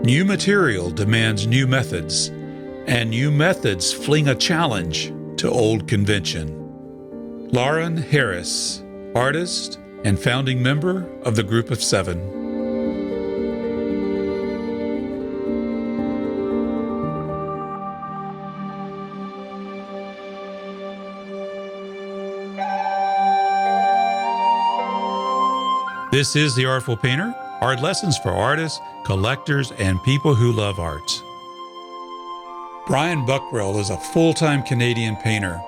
New material demands new methods, and new methods fling a challenge to old convention. Lauren Harris, artist and founding member of the Group of Seven. This is The Artful Painter, art lessons for artists, collectors, and people who love art. Brian Buckrell is a full-time Canadian painter.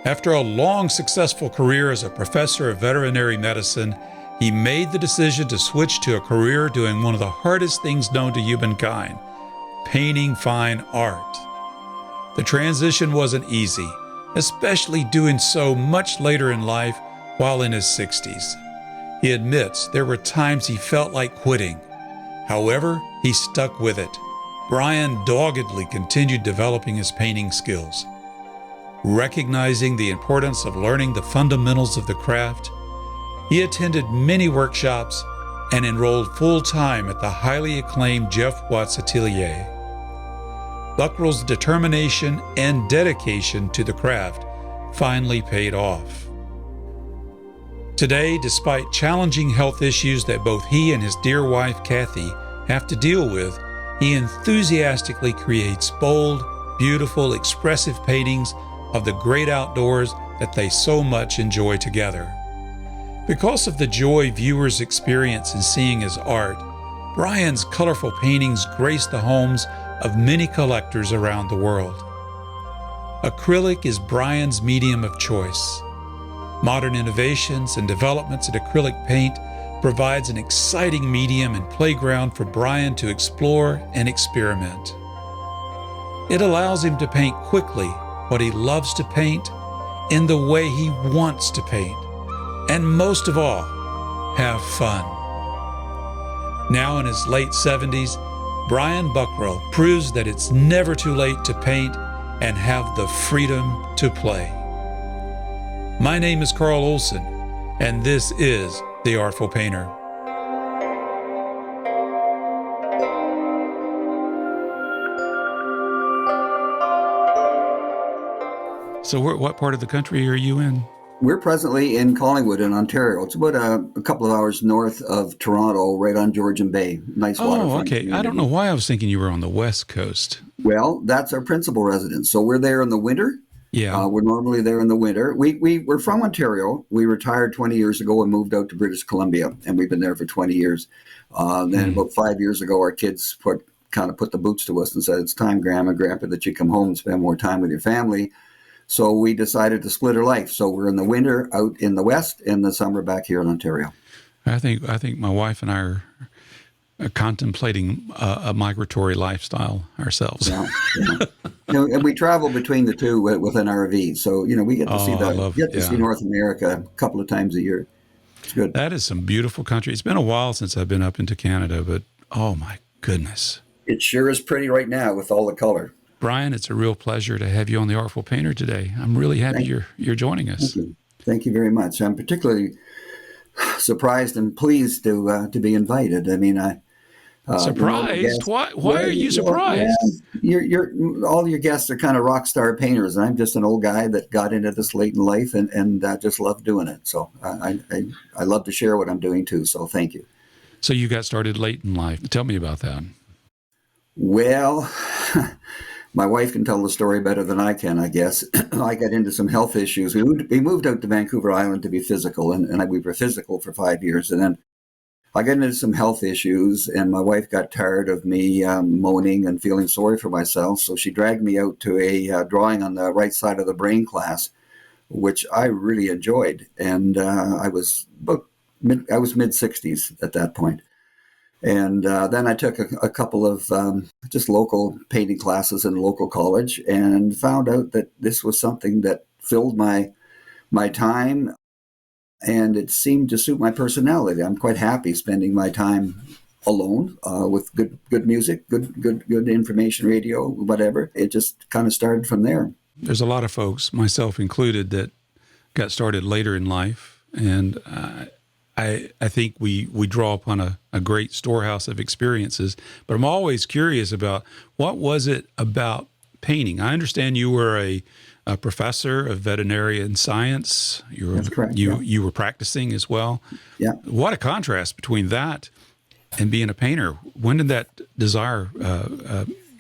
After a long, successful career as a professor of veterinary medicine, he made the decision to switch to a career doing one of the hardest things known to humankind, painting fine art. The transition wasn't easy, especially doing so much later in life while in his 60s. He admits there were times he felt like quitting. However, he stuck with it. Brian doggedly continued developing his painting skills. Recognizing the importance of learning the fundamentals of the craft, he attended many workshops and enrolled full-time at the highly acclaimed Jeff Watts Atelier. Buckrell's determination and dedication to the craft finally paid off. Today, despite challenging health issues that both he and his dear wife, Cathy, have to deal with, he enthusiastically creates bold, beautiful, expressive paintings of the great outdoors that they so much enjoy together. Because of the joy viewers experience in seeing his art, Brian's colorful paintings grace the homes of many collectors around the world. Acrylic is Brian's medium of choice. Modern innovations and developments in acrylic paint provides an exciting medium and playground for Brian to explore and experiment. It allows him to paint quickly what he loves to paint in the way he wants to paint, and most of all, have fun. Now in his late 70s, Brian Buckrell proves that it's never too late to paint and have the freedom to play. My name is Carl Olson, and this is The Artful Painter. So what part of the country are you in? We're presently in Collingwood in Ontario. It's about a couple of hours north of Toronto, right on Georgian Bay. Nice waterfront. Oh, okay. community. I don't know why I was thinking you were on the West Coast. Well, that's our principal residence. So we're there in the winter. Yeah. We're normally there in the winter. We're from Ontario. We retired 20 years ago and moved out to British Columbia, and we've been there for 20 years. Then about 5 years ago, our kids put the boots to us and said, "It's time, Grandma and Grandpa, that you come home and spend more time with your family." So we decided to split our life. So we're in the winter out in the West, in the summer back here in Ontario. I think my wife and I are contemplating a migratory lifestyle ourselves. Yeah. And we travel between the two with an RV. So, we get to see North America a couple of times a year. It's good. That is some beautiful country. It's been a while since I've been up into Canada, but oh my goodness. It sure is pretty right now with all the color. Brian, it's a real pleasure to have you on The Artful Painter today. I'm really happy you're joining us. Thank you very much. I'm particularly surprised and pleased to be invited. I mean, surprised? Why are you surprised? You're all your guests are kind of rock star painters, and I'm just an old guy that got into this late in life and just love doing it. So I love to share what I'm doing too. So thank you. So you got started late in life. Tell me about that. Well, my wife can tell the story better than I can, I guess. I got into some health issues. We moved out to Vancouver Island to be physical, and we were physical for 5 years. And then I got into some health issues, and my wife got tired of me moaning and feeling sorry for myself. So she dragged me out to a drawing on the right side of the brain class, which I really enjoyed. And I was mid-60s at that point. And then I took a couple of just local painting classes in a local college and found out that this was something that filled my time, and it seemed to suit my personality. I'm quite happy spending my time alone with good music, good information, radio, whatever. It just kind of started from there. There's a lot of folks, myself included, that got started later in life, and I think we draw upon a great storehouse of experiences, but I'm always curious about what was it about painting. I understand you were a professor of veterinary science. That's correct. You were practicing as well. Yeah. What a contrast between that and being a painter. When did that desire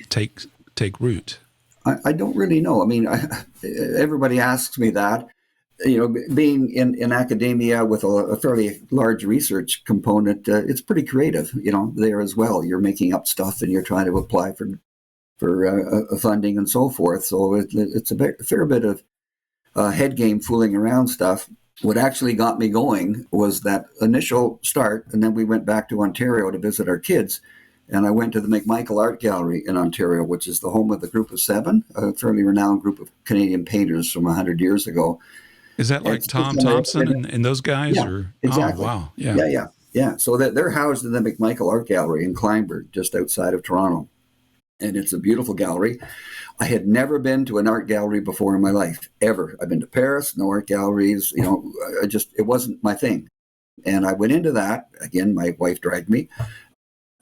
take root? I don't really know. I mean, everybody asks me that. Being in academia with a fairly large research component, it's pretty creative, there as well. You're making up stuff and you're trying to apply for funding and so forth. So it's a fair bit of head game fooling around stuff. What actually got me going was that initial start, and then we went back to Ontario to visit our kids. And I went to the McMichael Art Gallery in Ontario, which is the home of the Group of Seven, a fairly renowned group of Canadian painters from 100 years ago. Is that like Tom Thompson and those guys? Yeah, or? Exactly. Oh, wow. Yeah. Yeah. So they're housed in the McMichael Art Gallery in Kleinburg, just outside of Toronto. And it's a beautiful gallery. I had never been to an art gallery before in my life, ever. I've been to Paris, no art galleries. It wasn't my thing. And I went into that. Again, my wife dragged me.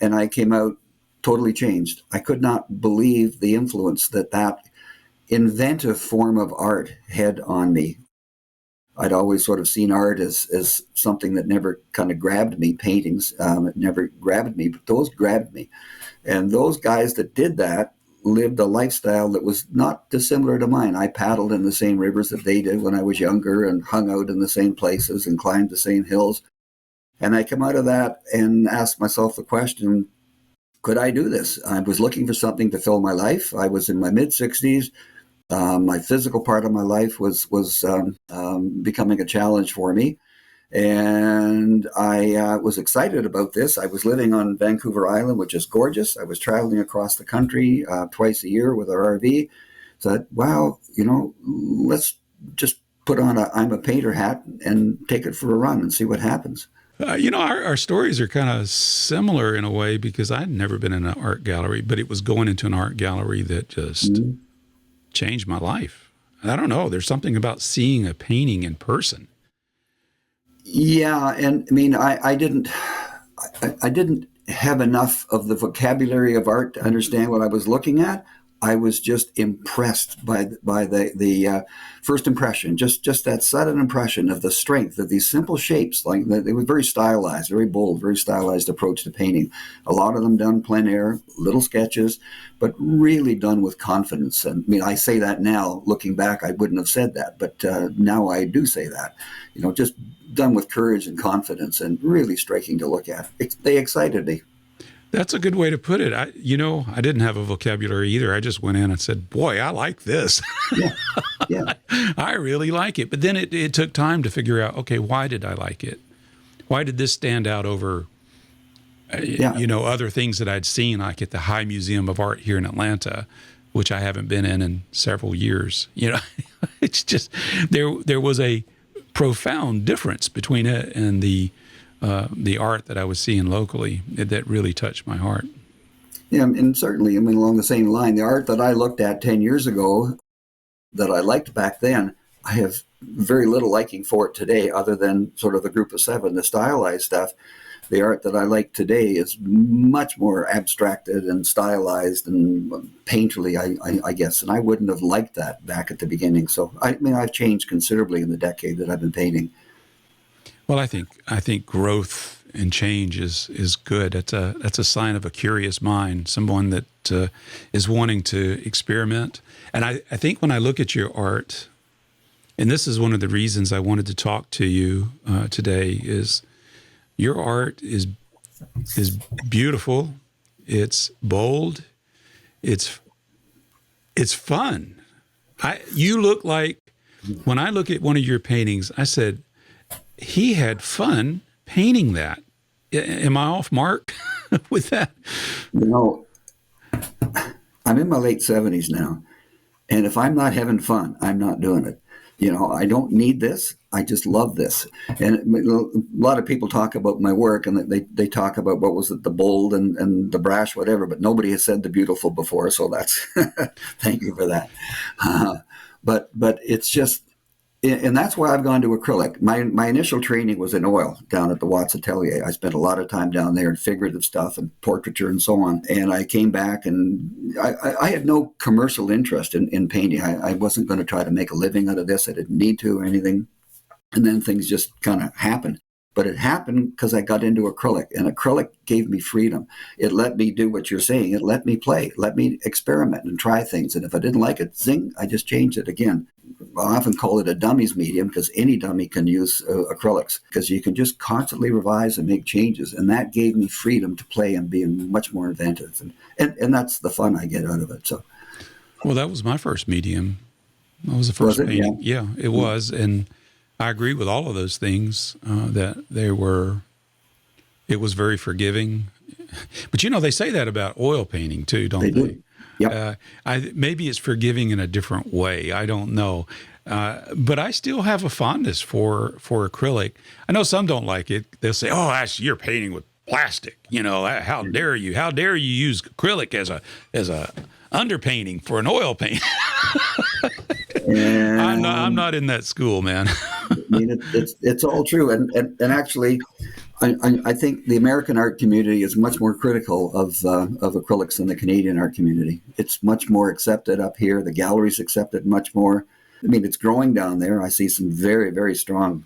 And I came out totally changed. I could not believe the influence that inventive form of art had on me. I'd always sort of seen art as something that never kind of grabbed me, paintings. It never grabbed me, but those grabbed me. And those guys that did that lived a lifestyle that was not dissimilar to mine. I paddled in the same rivers that they did when I was younger and hung out in the same places and climbed the same hills. And I come out of that and asked myself the question, could I do this? I was looking for something to fill my life. I was in my mid-60s. My physical part of my life was becoming a challenge for me. And I was excited about this. I was living on Vancouver Island, which is gorgeous. I was traveling across the country twice a year with our RV. So, wow, let's just put on I'm a painter hat and take it for a run and see what happens. Our stories are kind of similar in a way because I'd never been in an art gallery, but it was going into an art gallery that just changed my life. I don't know. There's something about seeing a painting in person. Yeah, and I mean, I didn't have enough of the vocabulary of art to understand what I was looking at. I was just impressed by the first impression, just that sudden impression of the strength of these simple shapes. Like they were very stylized, very bold, very stylized approach to painting. A lot of them done plein air, little sketches, but really done with confidence. And I mean, I say that now, looking back, I wouldn't have said that, but now I do say that. Just done with courage and confidence, and really striking to look at. They excited me. That's a good way to put it. I didn't have a vocabulary either. I just went in and said, boy, I like this. Yeah. I really like it. But then it took time to figure out, okay, why did I like it? Why did this stand out over, other things that I'd seen, like at the High Museum of Art here in Atlanta, which I haven't been in several years. It's just, there was a profound difference between it and the art that I was seeing locally that really touched my heart. Yeah, and certainly, along the same line, the art that I looked at 10 years ago that I liked back then, I have very little liking for it today, other than sort of the Group of Seven, the stylized stuff. The art that I like today is much more abstracted and stylized and painterly, I guess. And I wouldn't have liked that back at the beginning. So, I've changed considerably in the decade that I've been painting. Well, I think growth and change is good. That's a sign of a curious mind, someone that is wanting to experiment. And I think when I look at your art, and this is one of the reasons I wanted to talk to you today, is your art is beautiful, it's bold, it's fun. You look like, when I look at one of your paintings, I said, he had fun painting that. Am I off mark with that? I'm in my late 70s now, and if I'm not having fun, I'm not doing it. I don't need this. I just love this. And a lot of people talk about my work, and they talk about, what was it, the bold and the brash, whatever, but nobody has said the beautiful before, so that's, thank you for that. But it's just, And that's why I've gone to acrylic. My initial training was in oil down at the Watts Atelier. I spent a lot of time down there in figurative stuff and portraiture and so on. And I came back, and I had no commercial interest in painting. I wasn't going to try to make a living out of this. I didn't need to or anything. And then things just kind of happened. But it happened because I got into acrylic, and acrylic gave me freedom. It let me do what you're saying. It let me play, let me experiment and try things. And if I didn't like it, zing, I just changed it again. I often call it a dummies medium because any dummy can use acrylics, because you can just constantly revise and make changes. And that gave me freedom to play and be much more inventive. And that's the fun I get out of it. So, well, that was my first medium. That was the first painting. Yeah, it was. And I agree with all of those things, that it was very forgiving. But, they say that about oil painting too, don't they? Do. Yep. Maybe it's forgiving in a different way. I don't know. But I still have a fondness for acrylic. I know some don't like it. They'll say, oh, you're painting with plastic. How dare you? How dare you use acrylic as a underpainting for an oil paint? I'm not in that school, man. I mean, it's all true. And actually, I think the American art community is much more critical of acrylics than the Canadian art community. It's much more accepted up here. The galleries accept it much more. I mean, it's growing down there. I see some very, very strong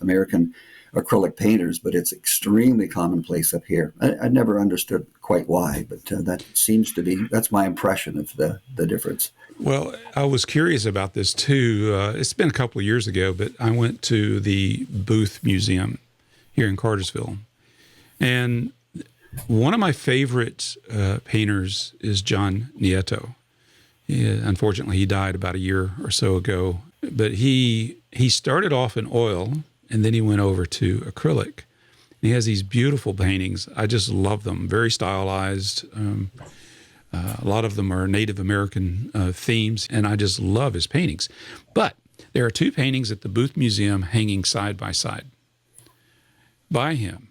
American acrylic painters, but it's extremely commonplace up here. I never understood quite why, but that's my impression of the difference. Well, I was curious about this too. It's been a couple of years ago, but I went to the Booth Museum here in Cartersville. And one of my favorite painters is John Nieto. Unfortunately, he died about a year or so ago. But he started off in oil, and then he went over to acrylic. And he has these beautiful paintings. I just love them, very stylized. A lot of them are Native American themes, and I just love his paintings. But there are two paintings at the Booth Museum hanging side by side by him.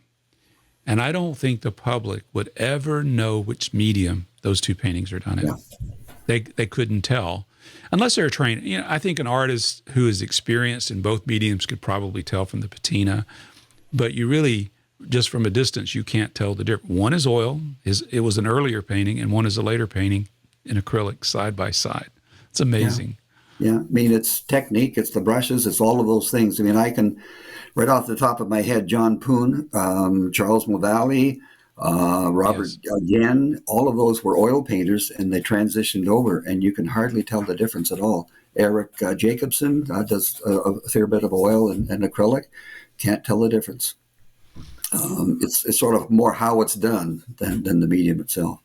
And I don't think the public would ever know which medium those two paintings are done in. Yeah. They couldn't tell unless they're trained. I think an artist who is experienced in both mediums could probably tell from the patina, but you really, just from a distance, you can't tell the difference. One is oil, it was an earlier painting, and one is a later painting in acrylic side by side. It's amazing. Yeah. I mean, it's technique, it's the brushes, it's all of those things. I mean, I can, right off the top of my head, John Poon, Charles Movalli, Robert again, all of those were oil painters, and they transitioned over, and you can hardly tell the difference at all. Eric Jacobson does a fair bit of oil and acrylic. Can't tell the difference. It's sort of more how it's done than the medium itself.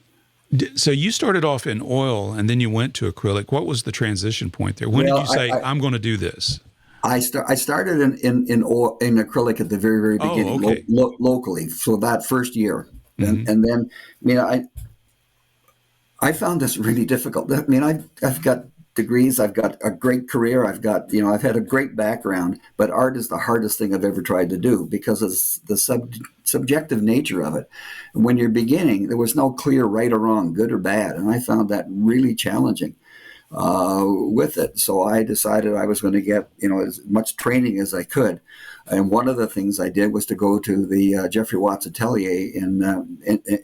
So you started off in oil, and then you went to acrylic. What was the transition point there? When did you say, I'm going to do this? I started in acrylic at the very, very beginning, locally, for that first year. Mm-hmm. And then, I mean, I found this really difficult. I mean, I've got degrees, I've got a great career, I've had a great background, but art is the hardest thing I've ever tried to do because of the subjective nature of it. When you're beginning, there was no clear right or wrong, good or bad, and I found that really challenging with it. So I decided I was going to get as much training as I could. And one of the things I did was to go to the Jeff Watts Atelier in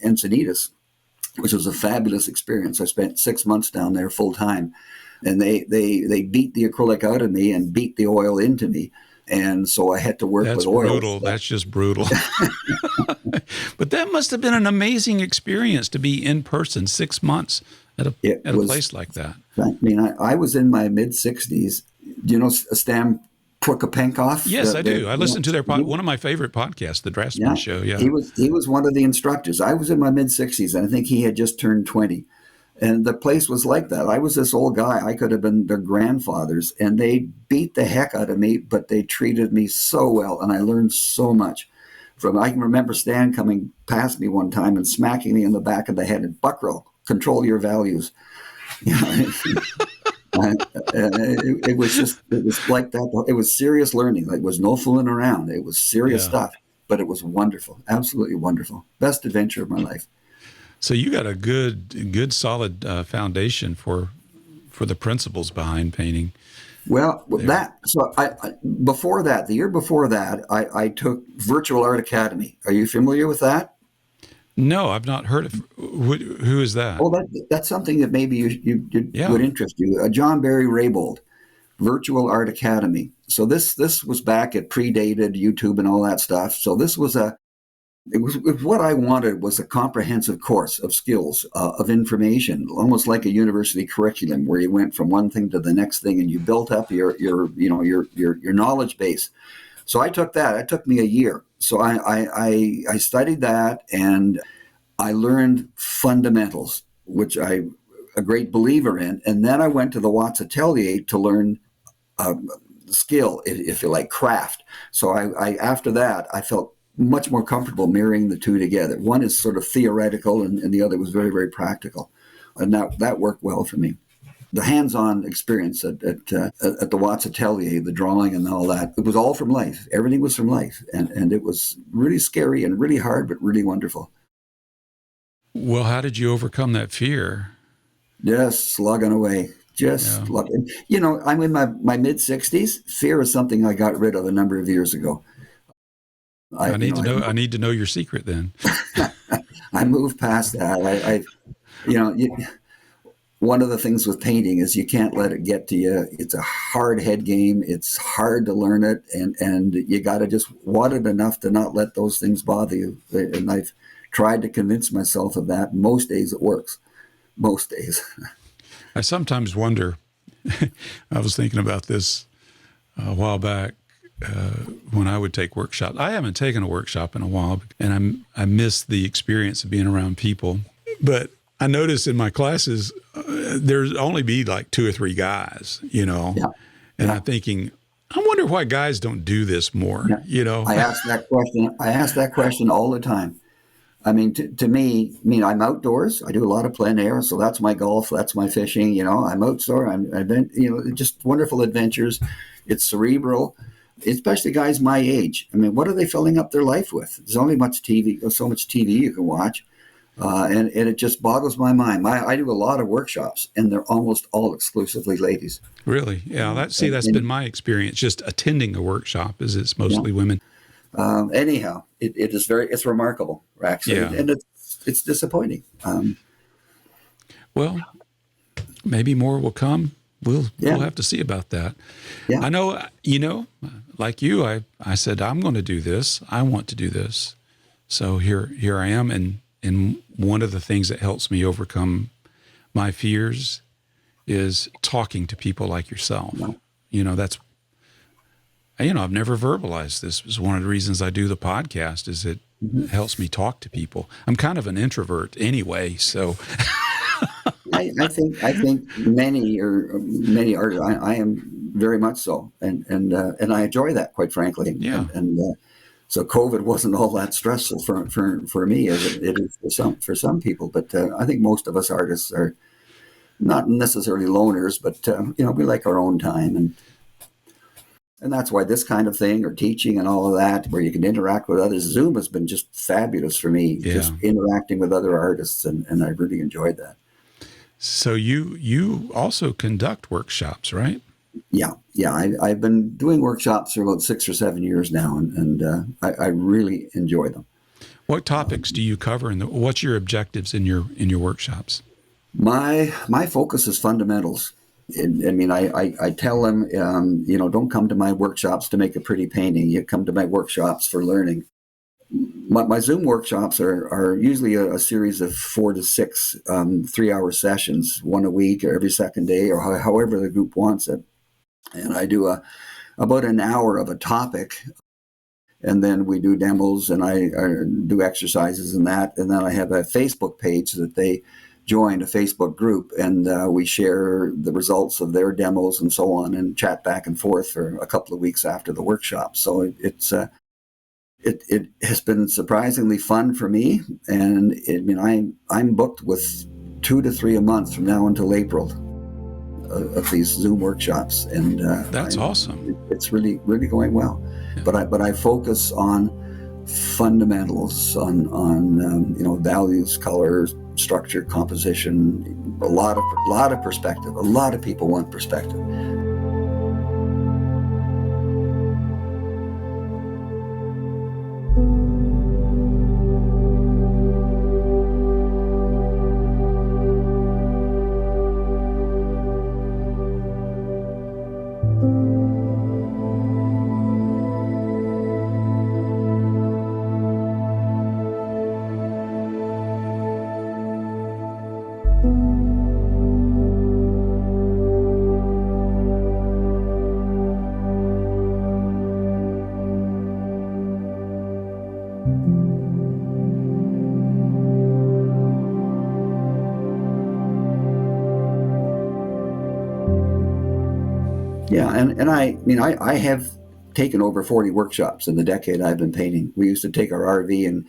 Encinitas, which was a fabulous experience. I spent 6 months down there full time. And they beat the acrylic out of me and beat the oil into me. And so I had to work with oil. That's brutal. That's just brutal. But that must have been an amazing experience to be in person 6 months at a place like that. I mean, I was in my mid-60s. Do you know Stan Prokopenkoff? Yes, I do. I listened to their one of my favorite podcasts, the Draftsman Show. Yeah, he was one of the instructors. I was in my mid-60s, and I think he had just turned 20. And the place was like that. I was this old guy. I could have been their grandfathers. And they beat the heck out of me, but they treated me so well. And I learned so much from it. I can remember Stan coming past me one time and smacking me in the back of the head. And Buckrell, control your values. It was like that. It was serious learning. Like, it was no fooling around. It was serious stuff. But it was wonderful. Absolutely wonderful. Best adventure of my life. So you got a good, solid foundation for the principles behind painting. Well, there. before that, the year before that, I took Virtual Art Academy. Are you familiar with that? No, I've not heard of. Who is that? Oh, that's something that maybe you would Yeah, interest you. John Barry Raybould, Virtual Art Academy. So this was back at predated YouTube and all that stuff. So this was it was what I wanted was a comprehensive course of skills, of information, almost like a university curriculum where you went from one thing to the next thing and you built up your knowledge base. So I took that. It took me a year. So I studied that and I learned fundamentals, which I'm a great believer in. And then I went to the Watts Atelier to learn skill, if you like, craft. So I after that, I felt much more comfortable marrying the two together. One is sort of theoretical and the other was very, very practical. And that worked well for me. The hands-on experience at the Watts Atelier, the drawing and all that, it was all from life. Everything was from life. And it was really scary and really hard, but really wonderful. well, how did you overcome that fear? Just slugging away. Just Yeah, slugging. I'm in my mid-60s. Fear is something I got rid of a number of years ago. I need to know. I need to know your secret then. I moved past that. You know, you, one of the things with painting is you can't let it get to you. It's a hard head game. It's hard to learn it, and you got to just want it enough to not let those things bother you. And I've tried to convince myself of that. Most days it works. Most days. I sometimes wonder. I was thinking about this a while back when I would take workshops. I haven't taken a workshop in a while, and I miss the experience of being around people. But I notice in my classes, there's only be like 2 or 3 guys, Yeah. and Yeah. I'm thinking, I wonder why guys don't do this more, Yeah. I ask that question. I ask that question all the time. I mean, to me, I'm outdoors. I do a lot of plein air, so that's my golf, that's my fishing. I'm outdoors. I've been, just wonderful adventures. It's cerebral, especially guys my age. I mean, what are they filling up their life with? There's only so much TV you can watch, and it just boggles my mind. I do a lot of workshops, and they're almost all exclusively ladies. Really. Yeah, that's And been my experience. Just attending a workshop is it's yeah. mostly women. Anyhow, it's remarkable, actually, Yeah. and it's disappointing. Well, maybe more will come. We'll Yeah. have to see about that. Yeah. I know, like you, I said I'm going to do this. I want to do this. So here I am, and one of the things that helps me overcome my fears is talking to people like yourself. That's I've never verbalized this. It's one of the reasons I do the podcast is it helps me talk to people. I'm kind of an introvert anyway, so I think many artists. I am very much so, and I enjoy that, quite frankly. Yeah. And so COVID wasn't all that stressful for me as it is for some people. But I think most of us artists are not necessarily loners, but we like our own time, and that's why this kind of thing, or teaching and all of that, where you can interact with others. Zoom has been just fabulous for me, just interacting with other artists, and I really enjoyed that. So you also conduct workshops, right? Yeah. I've been doing workshops for about 6 or 7 years now, and I really enjoy them. What topics do you cover, and what's your objectives in your workshops? My focus is fundamentals. I tell them, don't come to my workshops to make a pretty painting. You come to my workshops for learning. My Zoom workshops are usually a series of 4 to 6 3-hour sessions, one a week or every second day, or however the group wants it. And I do about an hour of a topic, and then we do demos, and I do exercises and that. And then I have a Facebook page that they join, a Facebook group, and we share the results of their demos and so on, and chat back and forth for a couple of weeks after the workshop. So it has been surprisingly fun for me, and I'm booked with 2 to 3 a month from now until April of these Zoom workshops, and that's awesome. It's really, really going well. Yeah. But I focus on fundamentals, on values, colors, structure, composition, a lot of perspective. A lot of people want perspective. Yeah, and I mean, I have taken over 40 workshops in the decade I've been painting. We used to take our RV and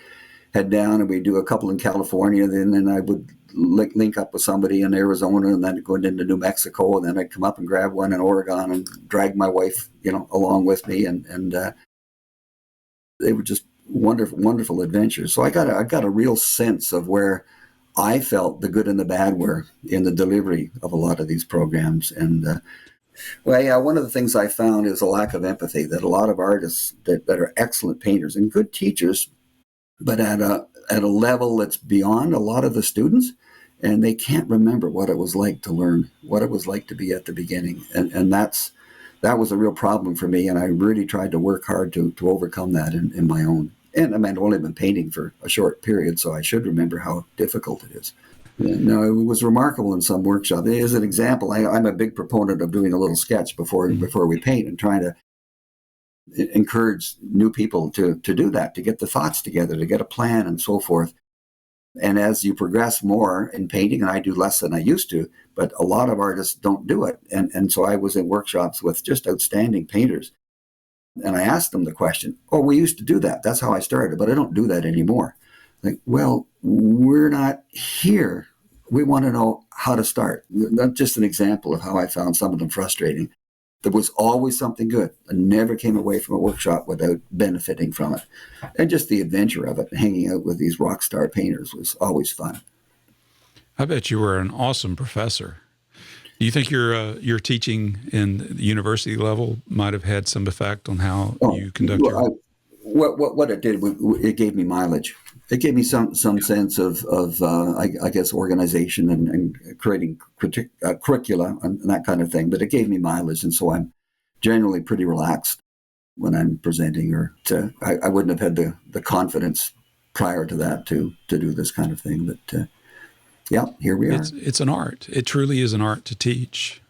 head down, and we'd do a couple in California. Then I would link up with somebody in Arizona, and then go into New Mexico, and then I'd come up and grab one in Oregon and drag my wife, along with me, and they were just wonderful adventures. So I got a real sense of where I felt the good and the bad were in the delivery of a lot of these programs. And well, yeah, one of the things I found is a lack of empathy, that a lot of artists that are excellent painters and good teachers, but at a level that's beyond a lot of the students, and they can't remember what it was like to learn, what it was like to be at the beginning. And that was a real problem for me, and I really tried to work hard to overcome that in my own. And I mean, I've only been painting for a short period, so I should remember how difficult it is. No, it was remarkable in some workshop. As an example, I'm a big proponent of doing a little sketch before we paint, and trying to encourage new people to do that, to get the thoughts together, to get a plan and so forth. And as you progress more in painting, and I do less than I used to, but a lot of artists don't do it. And so I was in workshops with just outstanding painters. And I asked them the question, oh, we used to do that. That's how I started, but I don't do that anymore. Like, well, we're not here. We want to know how to start. That's just an example of how I found some of them frustrating. There was always something good. I never came away from a workshop without benefiting from it. And just the adventure of it, hanging out with these rock star painters, was always fun. I bet you were an awesome professor. Do you think your teaching in the university level might have had some effect on how you conduct your... What it did, it gave me mileage. It gave me some sense of I guess, organization and creating curricula and that kind of thing. But it gave me mileage, and so I'm generally pretty relaxed when I'm presenting. I wouldn't have had the confidence prior to that to do this kind of thing. But yeah, here we are. It's an art. It truly is an art to teach.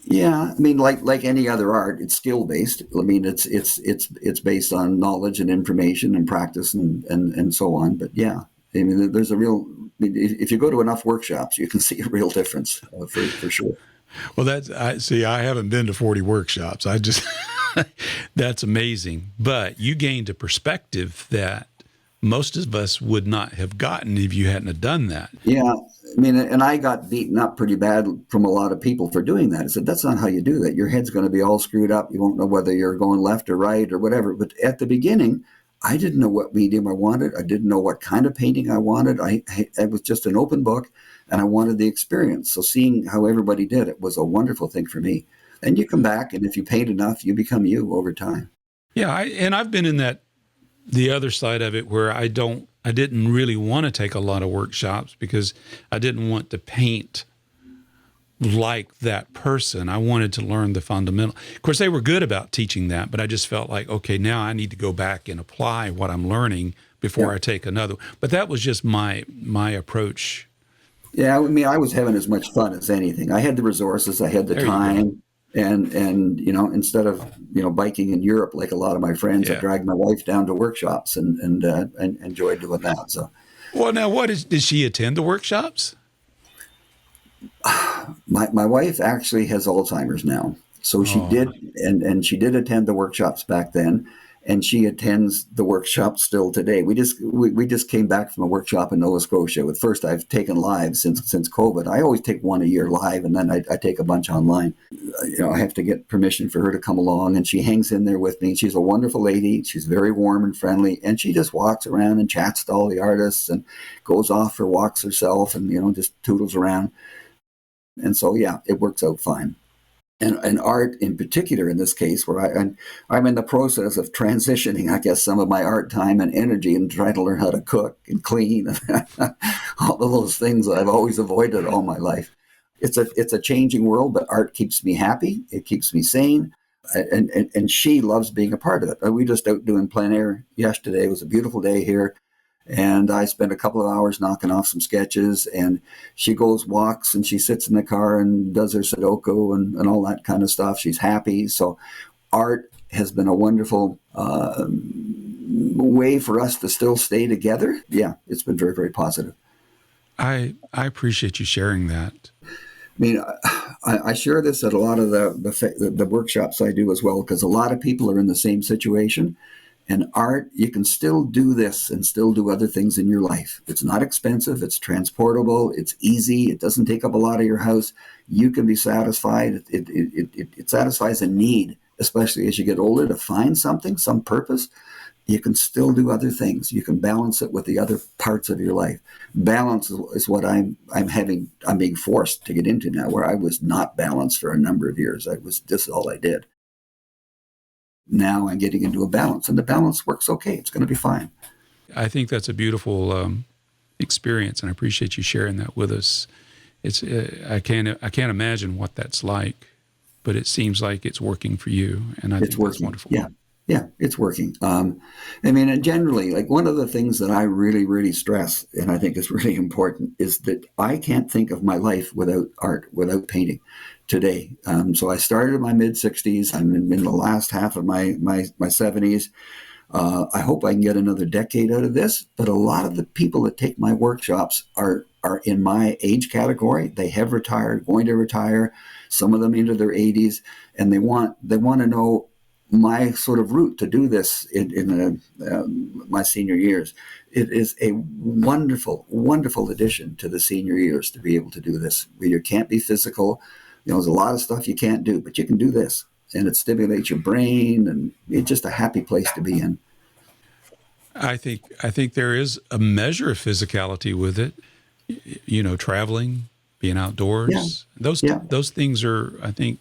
Yeah, I mean, like any other art, it's skill based. I mean, it's based on knowledge and information and practice and so on. But yeah, I mean, there's a real. I mean, if you go to enough workshops, you can see a real difference for sure. Well, I haven't been to 40 workshops. I just that's amazing. But you gained a perspective that most of us would not have gotten if you hadn't have done that. Yeah. I mean, and I got beaten up pretty bad from a lot of people for doing that. I said, that's not how you do that. Your head's going to be all screwed up. You won't know whether you're going left or right or whatever. But at the beginning, I didn't know what medium I wanted. I didn't know what kind of painting I wanted. I was just an open book, and I wanted the experience. So seeing how everybody did it was a wonderful thing for me. And you come back, and if you paint enough, you become you over time. Yeah, and I've been in the other side of it where I didn't really want to take a lot of workshops because I didn't want to paint like that person. I wanted to learn the fundamental. Of course, they were good about teaching that, but I just felt like, okay, now I need to go back and apply what I'm learning before I take another. But that was just my approach. Yeah, I mean, I was having as much fun as anything. I had the resources, I had the time. And instead of biking in Europe like a lot of my friends, I dragged my wife down to workshops and enjoyed doing that. So, well, now did she attend the workshops? My wife actually has Alzheimer's now, so she did, and she did attend the workshops back then, and she attends the workshops still today. We just came back from a workshop in Nova Scotia. First, I've taken live since COVID. I always take one a year live, and then I take a bunch online. I have to get permission for her to come along, and she hangs in there with me. She's a wonderful lady. She's very warm and friendly, and she just walks around and chats to all the artists and goes off for walks herself and just toodles around. And so, yeah, it works out fine. And art in particular, in this case, where I'm in the process of transitioning, I guess, some of my art time and energy and trying to learn how to cook and clean, all of those things that I've always avoided all my life. It's a changing world, but art keeps me happy. It keeps me sane. And she loves being a part of it. We just out doing plein air yesterday. It was a beautiful day here. And I spent a couple of hours knocking off some sketches, and she goes walks and she sits in the car and does her Sudoku and all that kind of stuff. She's happy. So art has been a wonderful way for us to still stay together. Yeah, it's been very, very positive. I appreciate you sharing that. I mean, I share this at a lot of the workshops I do as well, because a lot of people are in the same situation. And art, you can still do this and still do other things in your life. It's not expensive. It's transportable. It's easy. It doesn't take up a lot of your house. You can be satisfied. It satisfies a need, especially as you get older, to find something, some purpose. You can still do other things. You can balance it with the other parts of your life. Balance is what I'm being forced to get into now, where I was not balanced for a number of years. This is all I did. Now I'm getting into a balance, and the balance works okay. It's going to be fine. I think that's a beautiful experience, and I appreciate you sharing that with us. It's I can't imagine what that's like, but it seems like it's working for you, and I think that's wonderful. Yeah, it's working. And generally, like, one of the things that I really, really stress, and I think is really important, is that I can't think of my life without art, without painting today. So I started in my mid-60s. I'm in the last half of my 70s. I hope I can get another decade out of this, but a lot of the people that take my workshops are in my age category. They have retired, going to retire, some of them into their 80s, and they want to know my sort of route to do this in my senior years. It is a wonderful, wonderful addition to the senior years to be able to do this. You can't be physical. There's a lot of stuff you can't do, but you can do this, and it stimulates your brain, and it's just a happy place to be in. I think there is a measure of physicality with it. Traveling, being outdoors. Yeah. Those things are, I think,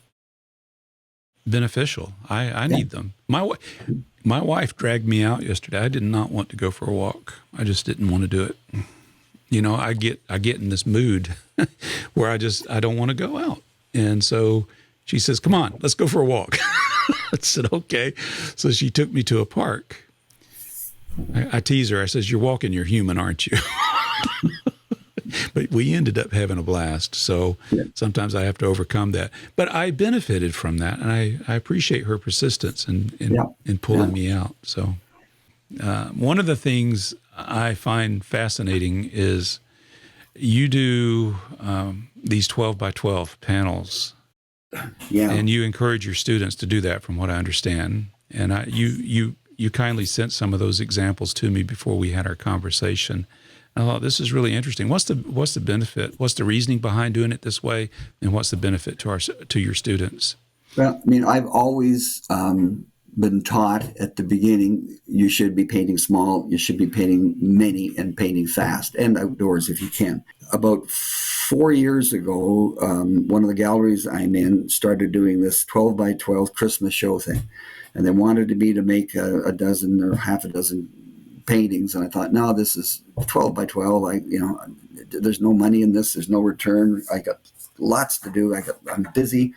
beneficial. I need them. My wife dragged me out yesterday. I did not want to go for a walk. I just didn't want to do it. I get in this mood where I don't want to go out. And so she says, "Come on, let's go for a walk." I said, "Okay." So she took me to a park. I tease her. I says, "You're walking, you're human, aren't you?" But we ended up having a blast. So sometimes I have to overcome that. But I benefited from that, and I appreciate her persistence in pulling me out. So one of the things I find fascinating is you do these 12 by 12 panels. Yeah. And you encourage your students to do that, from what I understand. And you kindly sent some of those examples to me before we had our conversation. I thought, this is really interesting. What's the benefit? What's the reasoning behind doing it this way? And what's the benefit to your students? Well, I've always been taught at the beginning, you should be painting small, you should be painting many, and painting fast and outdoors if you can. About 4 years ago, one of the galleries I'm in started doing this 12 by 12 Christmas show thing. And they wanted me to make a dozen or half a dozen paintings, and I thought, no, this is 12 by 12. There's no money in this. There's no return. I got lots to do. I'm busy.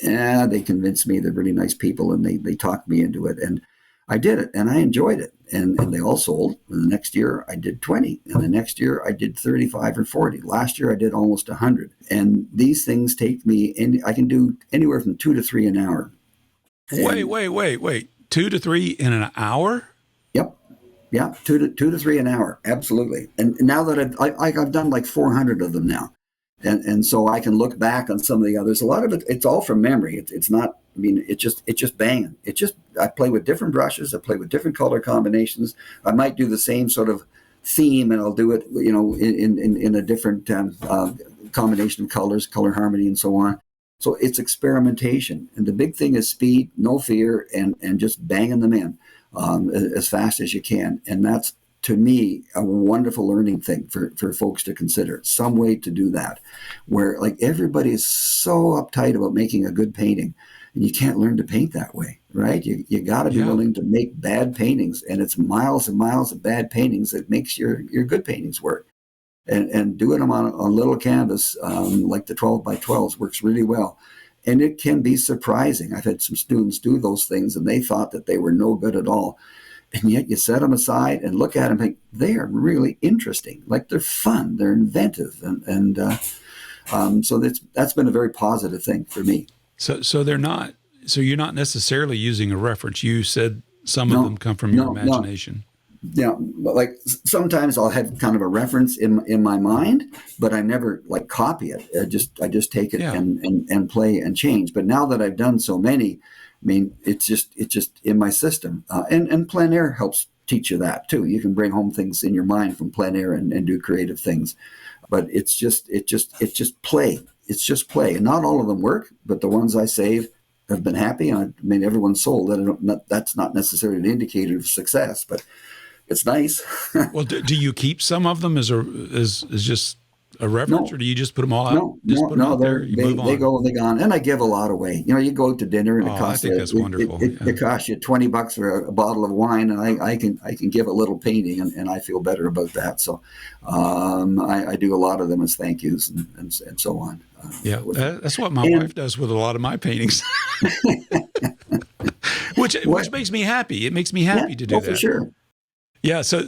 Yeah, they convinced me. They're really nice people, and they talked me into it, and I did it, and I enjoyed it, and they all sold. And the next year I did 20, and the next year I did 35 or 40. Last year I did almost 100. And these things take me, and I can do anywhere from 2 to 3 an hour. And wait. 2 to 3 in an hour? Yep. Yeah, 2 to 3 an hour, absolutely. And now that I've done like 400 of them now, and so I can look back on some of the others. A lot of it's all from memory. It's not. It's just banging. I play with different brushes. I play with different color combinations. I might do the same sort of theme, and I'll do it, in a different combination of colors, color harmony, and so on. So it's experimentation, and the big thing is speed, no fear, and just banging them in. As fast as you can. And that's, to me, a wonderful learning thing for folks to consider. Some way to do that, where like everybody is so uptight about making a good painting, and you can't learn to paint that way, right? You got to be willing to make bad paintings, and it's miles and miles of bad paintings that makes your good paintings work. And doing them on a little canvas, like the 12 by 12s, works really well. And it can be surprising. I've had some students do those things, and they thought that they were no good at all. And yet you set them aside and look at them and think, they are really interesting. Like, they're fun, they're inventive. And so that's been a very positive thing for me. So you're not necessarily using a reference. You said some of them come from your imagination. like sometimes I'll have kind of a reference in my mind, but I never like copy it. I just take it and play and change. But now that I've done so many, I mean, it's just in my system. And plein air helps teach you that too. You can bring home things in your mind from plein air and do creative things. But it's just play. It's just play. And not all of them work, but the ones I save have been happy. I mean, everyone's sold. That's not necessarily an indicator of success, but it's nice. Well, do you keep some of them as just a reference, or do you just put them all out? No, they go, they're gone. And I give a lot away. You know, you go out to dinner and it costs. I think that's wonderful. It costs you $20 for a bottle of wine, and I can give a little painting, and I feel better about that. So, I do a lot of them as thank yous and so on. That's what my wife does with a lot of my paintings. which makes me happy. It makes me happy to do that. For sure. Yeah. So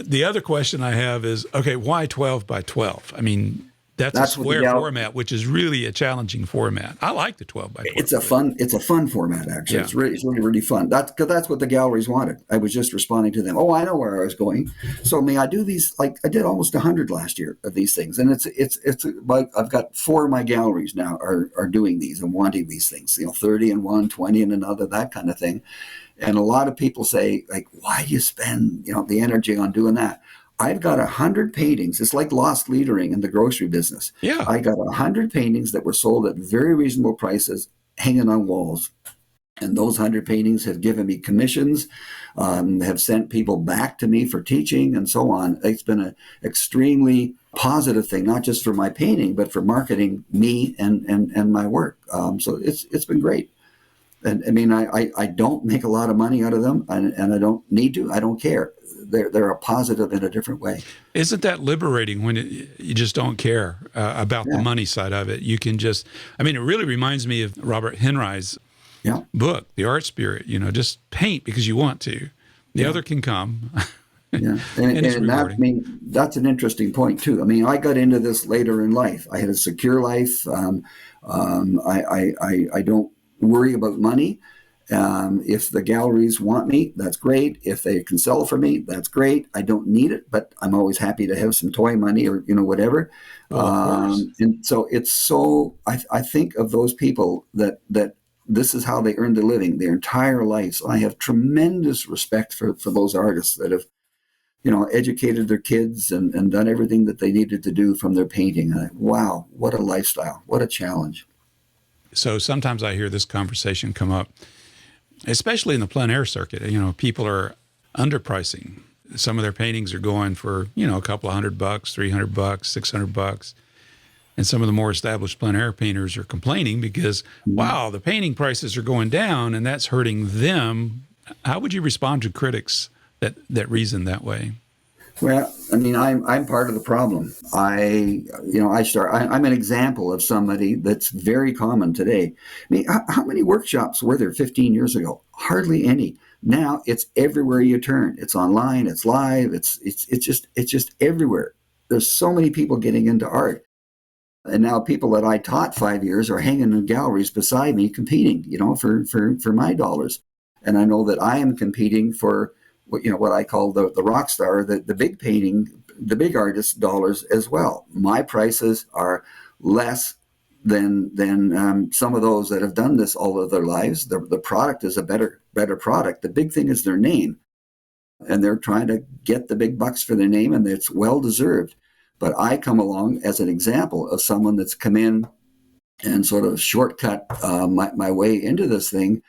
the other question I have is, okay, why 12 by 12? I mean, that's a square format, which is really a challenging format. I like the 12 by 12. It's a fun format, actually. Yeah. It's really fun. That's what the galleries wanted. I was just responding to them. Oh, I know where I was going. So I mean, I do these, like I did almost 100 last year of these things, and it's like I've got 4 of my galleries now are doing these and wanting these things. 30 in one, 20 in another, that kind of thing. And a lot of people say, like, why do you spend the energy on doing that? I've got 100 paintings. It's like lost leadering in the grocery business. Yeah. I got 100 paintings that were sold at very reasonable prices hanging on walls. And those 100 paintings have given me commissions, have sent people back to me for teaching and so on. It's been an extremely positive thing, not just for my painting, but for marketing me and my work. So it's been great. And I mean, I don't make a lot of money out of them, and I don't need to. I don't care. They're a positive in a different way. Isn't that liberating when you just don't care about the money side of it? You can just, I mean, it really reminds me of Robert Henry's book, The Art Spirit. Just paint because you want to. The other can come. Yeah, and that, I mean, that's an interesting point too. I mean, I got into this later in life. I had a secure life. I don't worry about money. If the galleries want me, that's great. If they can sell for me, that's great. I don't need it, but I'm always happy to have some toy money or whatever. And so I think of those people that this is how they earned a living their entire lives. I have tremendous respect for those artists that have educated their kids and done everything that they needed to do from their painting. Wow, what a lifestyle, what a challenge. So sometimes I hear this conversation come up, especially in the plein air circuit. People are underpricing. Some of their paintings are going for, a couple of $100, $300, $600. And some of the more established plein air painters are complaining because, wow, the painting prices are going down and that's hurting them. How would you respond to critics that reason that way? Well, I mean, I'm part of the problem. I'm an example of somebody that's very common today. I mean, how many workshops were there 15 years ago? Hardly any. Now it's everywhere you turn. It's online. It's live. It's just everywhere. There's so many people getting into art, and now people that I taught 5 years are hanging in galleries beside me, competing, for my dollars, and I know that I am competing for what I call the rock star, the big painting, the big artist dollars as well. My prices are less than some of those that have done this all of their lives. The product is a better product. The big thing is their name, and they're trying to get the big bucks for their name, and it's well deserved. But I come along as an example of someone that's come in and sort of shortcut my way into this thing,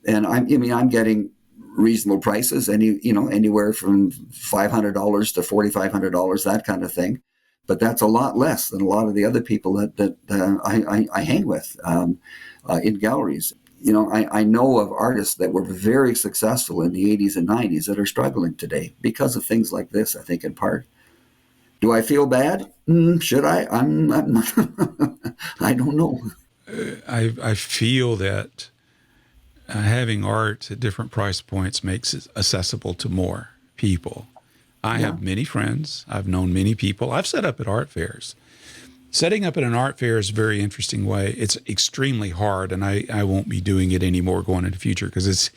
and I'm getting reasonable prices, anywhere from $500 to $4,500, that kind of thing. But that's a lot less than a lot of the other people that I hang with in galleries. I know of artists that were very successful in the 80s and 90s that are struggling today because of things like this, I think, in part. Do I feel bad? Should I? I'm I don't know. I feel that having art at different price points makes it accessible to more people. I have many friends. I've known many people. I've set up at art fairs. Setting up at an art fair is a very interesting way. It's extremely hard, and I won't be doing it anymore going into the future because it's,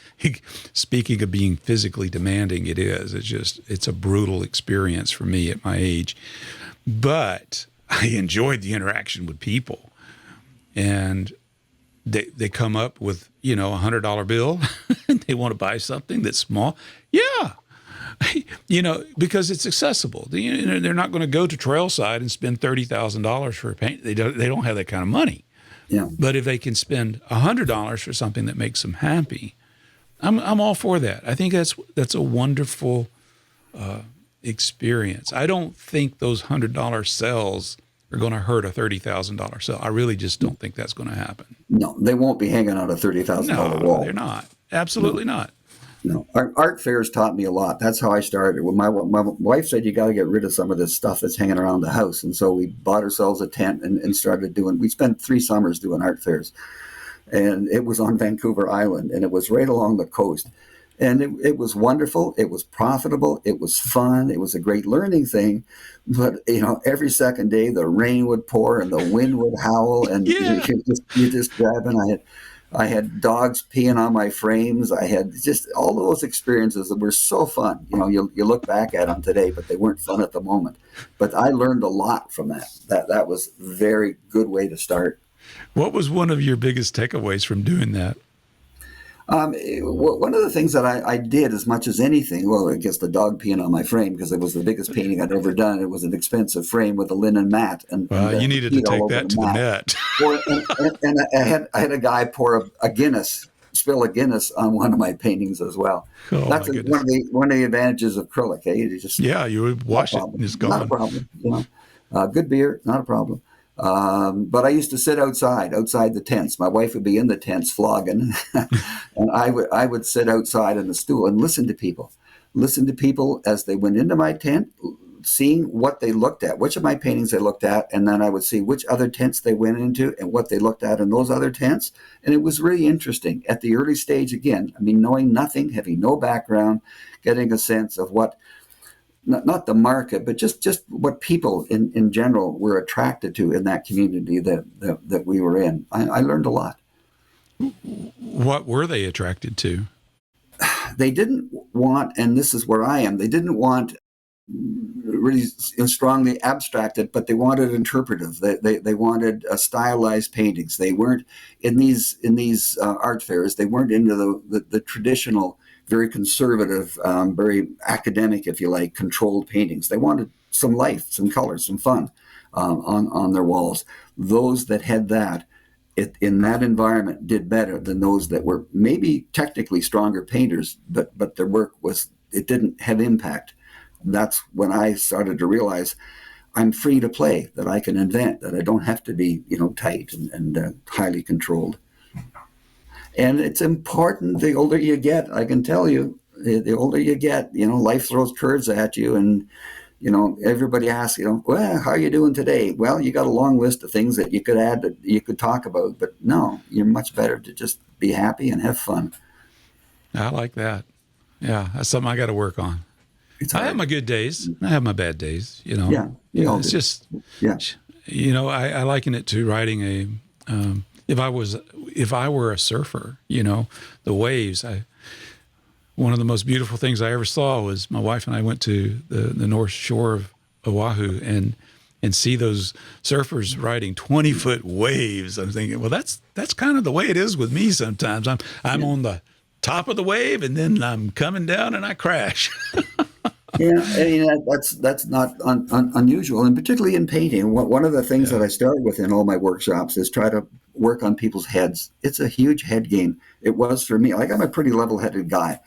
speaking of being physically demanding, it is. It's a brutal experience for me at my age. But I enjoyed the interaction with people. And they come up with, a $100 bill and they want to buy something that's small. Yeah. Because it's accessible. They're not going to go to Trailside and spend $30,000 for a paint. They don't have that kind of money. Yeah. But if they can spend $100 for something that makes them happy, I'm all for that. I think that's a wonderful experience. I don't think those $100 sales are going to hurt a $30,000 sale. I really just don't think that's going to happen. No, they won't be hanging on a $30,000 wall. No, they're not. Absolutely not. No, art fairs taught me a lot. That's how I started. When my wife said, you got to get rid of some of this stuff that's hanging around the house. And so we bought ourselves a tent and started we spent 3 summers doing art fairs. And it was on Vancouver Island, and it was right along the coast. And it was wonderful. It was profitable. It was fun. It was a great learning thing. But, every second day, the rain would pour and the wind would howl. And you just grabbing. I had dogs peeing on my frames. I had just all those experiences that were so fun. You look back at them today, but they weren't fun at the moment. But I learned a lot from that. That was a very good way to start. What was one of your biggest takeaways from doing that? One of the things that I did as much as anything, well, I guess the dog peeing on my frame, because it was the biggest painting I'd ever done. It was an expensive frame with a linen mat. And you needed to take that to the net. And I had a guy spill a Guinness on one of my paintings as well. Oh, that's one of the advantages of acrylic. You would wash it and it's gone. Not a problem. Good beer, not a problem. But I used to sit outside the tents. My wife would be in the tents flogging, and I would sit outside on the stool and listen to people as they went into my tent, seeing what they looked at, which of my paintings they looked at, and then I would see which other tents they went into and what they looked at in those other tents. And it was really interesting at the early stage again. I mean, knowing nothing, having no background, getting a sense of what, not the market, but just what people in general were attracted to in that community that we were in. I learned a lot. What were they attracted to? They didn't want, and this is where I am, they didn't want really strongly abstracted, but they wanted interpretive. They wanted stylized paintings. They weren't in these art fairs. They weren't into the traditional, very conservative, very academic, if you like, controlled paintings. They wanted some life, some color, some fun on their walls. Those that had that in that environment did better than those that were maybe technically stronger painters, but their work it didn't have impact. That's when I started to realize I'm free to play, that I can invent, that I don't have to be, tight and highly controlled. And it's important the older you get, I can tell you, the older you get, life throws curves at you, and, everybody asks, well, how are you doing today? Well, you got a long list of things that you could add, that you could talk about, but no, you're much better to just be happy and have fun. I like that. Yeah, that's something I got to work on. I have my good days. I have my bad days, Yeah. It's just, I liken it to riding if I were a surfer, the waves. One of the most beautiful things I ever saw was my wife and I went to the North Shore of Oahu and see those surfers riding 20-foot waves. I'm thinking, well, that's kind of the way it is with me sometimes. I'm on the top of the wave and then I'm coming down and I crash. Yeah, I mean, that's not unusual, and particularly in painting. One of the things that I start with in all my workshops is try to work on people's heads. It's a huge head game. It was for me. Like, I'm a pretty level-headed guy,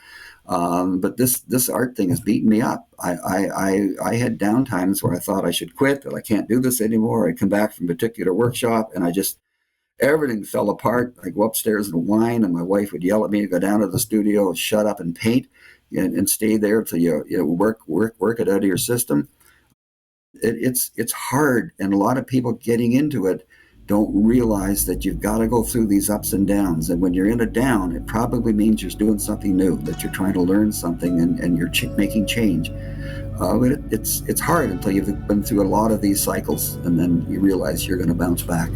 but this art thing has beaten me up. I had down times where I thought I should quit, that I can't do this anymore. I'd come back from a particular workshop, and everything fell apart. I'd go upstairs and whine, and my wife would yell at me to go down to the studio, shut up and paint. And stay there until you work it out of your system. It's hard, and a lot of people getting into it don't realize that you've got to go through these ups and downs. And when you're in a down, it probably means you're doing something new, that you're trying to learn something and you're making change. But it's hard until you've been through a lot of these cycles, and then you realize you're going to bounce back.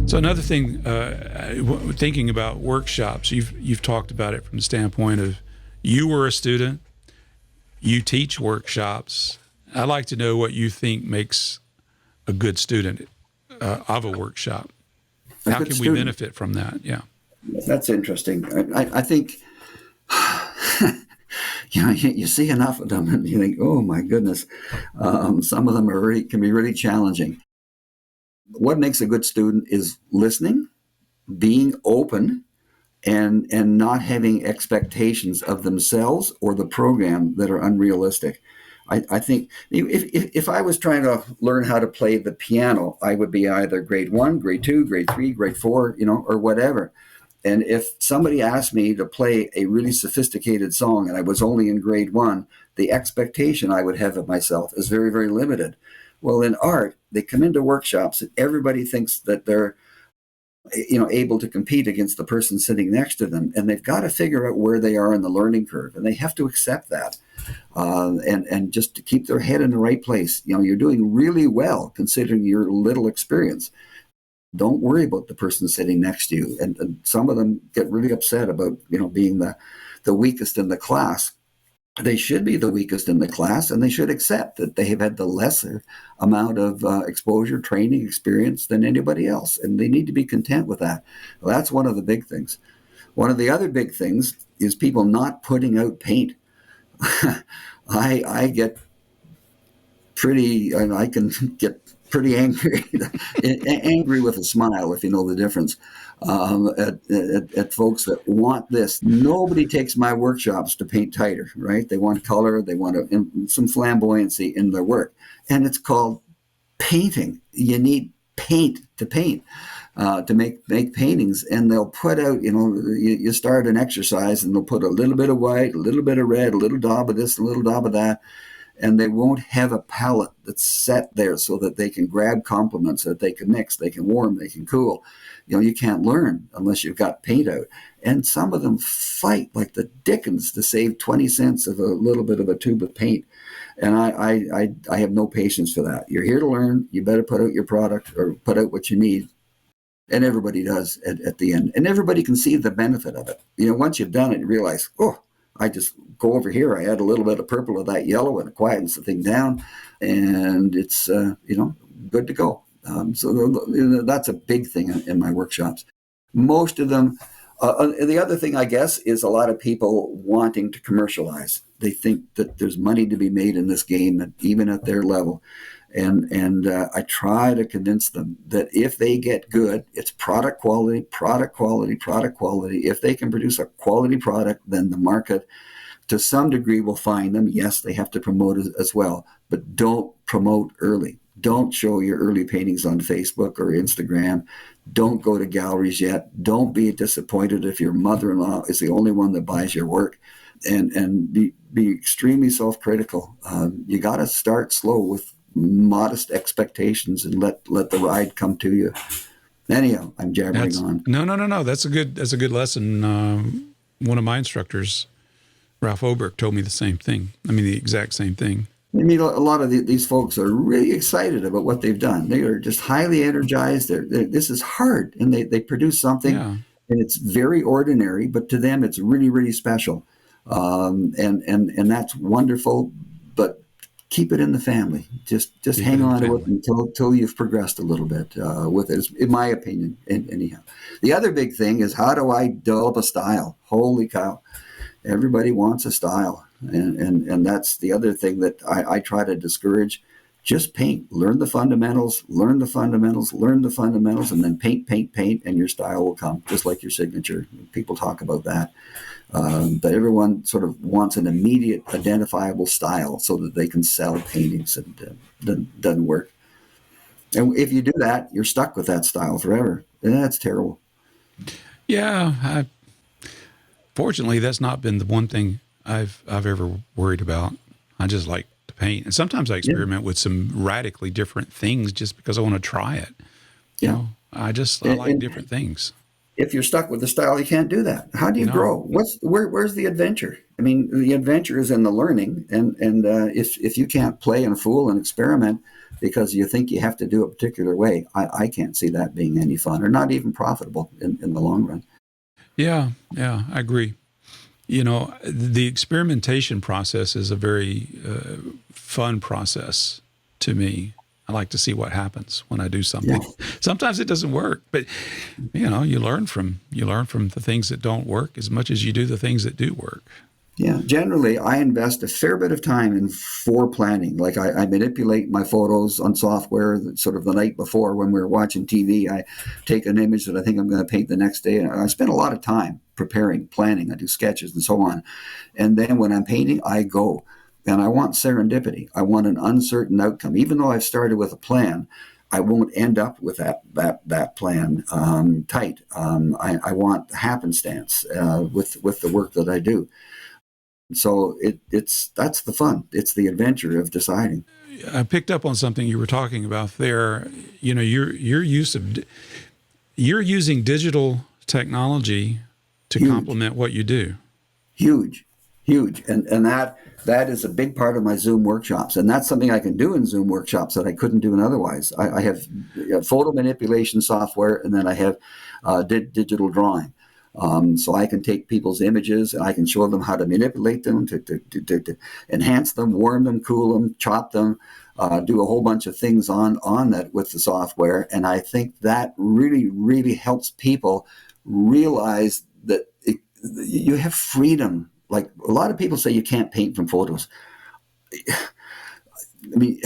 So another thing, thinking about workshops, you've talked about it from the standpoint of you were a student, you teach workshops. I'd like to know what you think makes a good student of a workshop. How can we benefit from that? Yeah, that's interesting. I think you see enough of them, and you think, oh my goodness, some of them can be really challenging. What makes a good student is listening, being open, and not having expectations of themselves or the program that are unrealistic. I think if I was trying to learn how to play the piano, I would be either grade 1, grade 2, grade 3, grade 4, or whatever. And if somebody asked me to play a really sophisticated song and I was only in grade 1, the expectation I would have of myself is very, very limited. Well, in art, they come into workshops and everybody thinks that they're, able to compete against the person sitting next to them, and they've got to figure out where they are in the learning curve, and they have to accept that, and just to keep their head in the right place. You're doing really well considering your little experience. Don't worry about the person sitting next to you, and some of them get really upset about being the weakest in the class. They should be the weakest in the class, and they should accept that they have had the lesser amount of exposure, training, experience than anybody else, and they need to be content with that. Well, that's one of the big things. One of the other big things is people not putting out paint. I get pretty, and I can get pretty angry, angry with a smile, if you know the difference, at folks that want this. Nobody takes my workshops to paint tighter, right? They want color, they want some flamboyancy in their work. And it's called painting. You need paint to paint, to make paintings. And they'll put out, you start an exercise and they'll put a little bit of white, a little bit of red, a little daub of this, a little daub of that. And they won't have a palette that's set there so that they can grab complements, that they can mix, they can warm, they can cool. You can't learn unless you've got paint out. And some of them fight like the dickens to save 20 cents of a little bit of a tube of paint. And I have no patience for that. You're here to learn. You better put out your product or put out what you need. And everybody does at the end. And everybody can see the benefit of it. Once you've done it, you realize, I just go over here. I add a little bit of purple of that yellow and it quietens the thing down, and it's good to go. So that's a big thing in my workshops. Most of them. The other thing, I guess, is a lot of people wanting to commercialize. They think that there's money to be made in this game, even at their level. And I try to convince them that if they get good, it's product quality, product quality, product quality. If they can produce a quality product, then the market, to some degree, will find them. Yes, they have to promote it as well, but don't promote early. Don't show your early paintings on Facebook or Instagram. Don't go to galleries yet. Don't be disappointed if your mother-in-law is the only one that buys your work. And be extremely self-critical. You got to start slow with modest expectations and let the ride come to you. Anyhow, I'm jabbering on. No. That's a good lesson. One of my instructors, Ralph Oberg, told me the same thing. The exact same thing. A lot of these folks are really excited about what they've done. They are just highly energized. This is hard, and they produce something, and it's very ordinary, but to them it's really, really special, and that's wonderful. But keep it in the family. Just hang on to it until you've progressed a little bit with it, in my opinion, anyhow. The other big thing is, how do I develop a style? Holy cow. Everybody wants a style. And that's the other thing that I try to discourage. Just paint. Learn the fundamentals, and then paint, and your style will come, just like your signature. People talk about that. But everyone sort of wants an immediate identifiable style so that they can sell paintings, and that doesn't work. And if you do that, you're stuck with that style forever. And that's terrible. Yeah. Fortunately, that's not been the one thing I've ever worried about. I just like to paint. And sometimes I experiment with some radically different things just because I want to try it. You know, I like different things. If you're stuck with the style, you can't do that. How do you grow? Where's the adventure? I mean, the adventure is in the learning. And if you can't play and fool and experiment because you think you have to do a particular way, I can't see that being any fun or not even profitable in the long run. Yeah, I agree. You know, the experimentation process is a very fun process to me. I like to see what happens when I do something. Yeah. Sometimes it doesn't work, but you know, you learn from the things that don't work as much as you do the things that do work. Yeah, generally I invest a fair bit of time in planning. Like I manipulate my photos on software sort of the night before when we're watching TV. I take an image that I think I'm going to paint the next day, and I spend a lot of time preparing, planning. I do sketches and so on. And then when I'm painting, I go. And I want serendipity. I want an uncertain outcome. Even though I've started with a plan, I won't end up with that plan tight. I want happenstance with the work that I do. So that's the fun. It's the adventure of deciding. I picked up on something you were talking about there. You know, you're using digital technology to complement what you do. Huge, and that is a big part of my Zoom workshops, and that's something I can do in Zoom workshops that I couldn't do in otherwise. I have photo manipulation software, and then I have digital drawing. So I can take people's images and I can show them how to manipulate them, to enhance them, warm them, cool them, chop them, do a whole bunch of things on that with the software. And I think that really, really helps people realize that you have freedom. Like a lot of people say you can't paint from photos. I mean,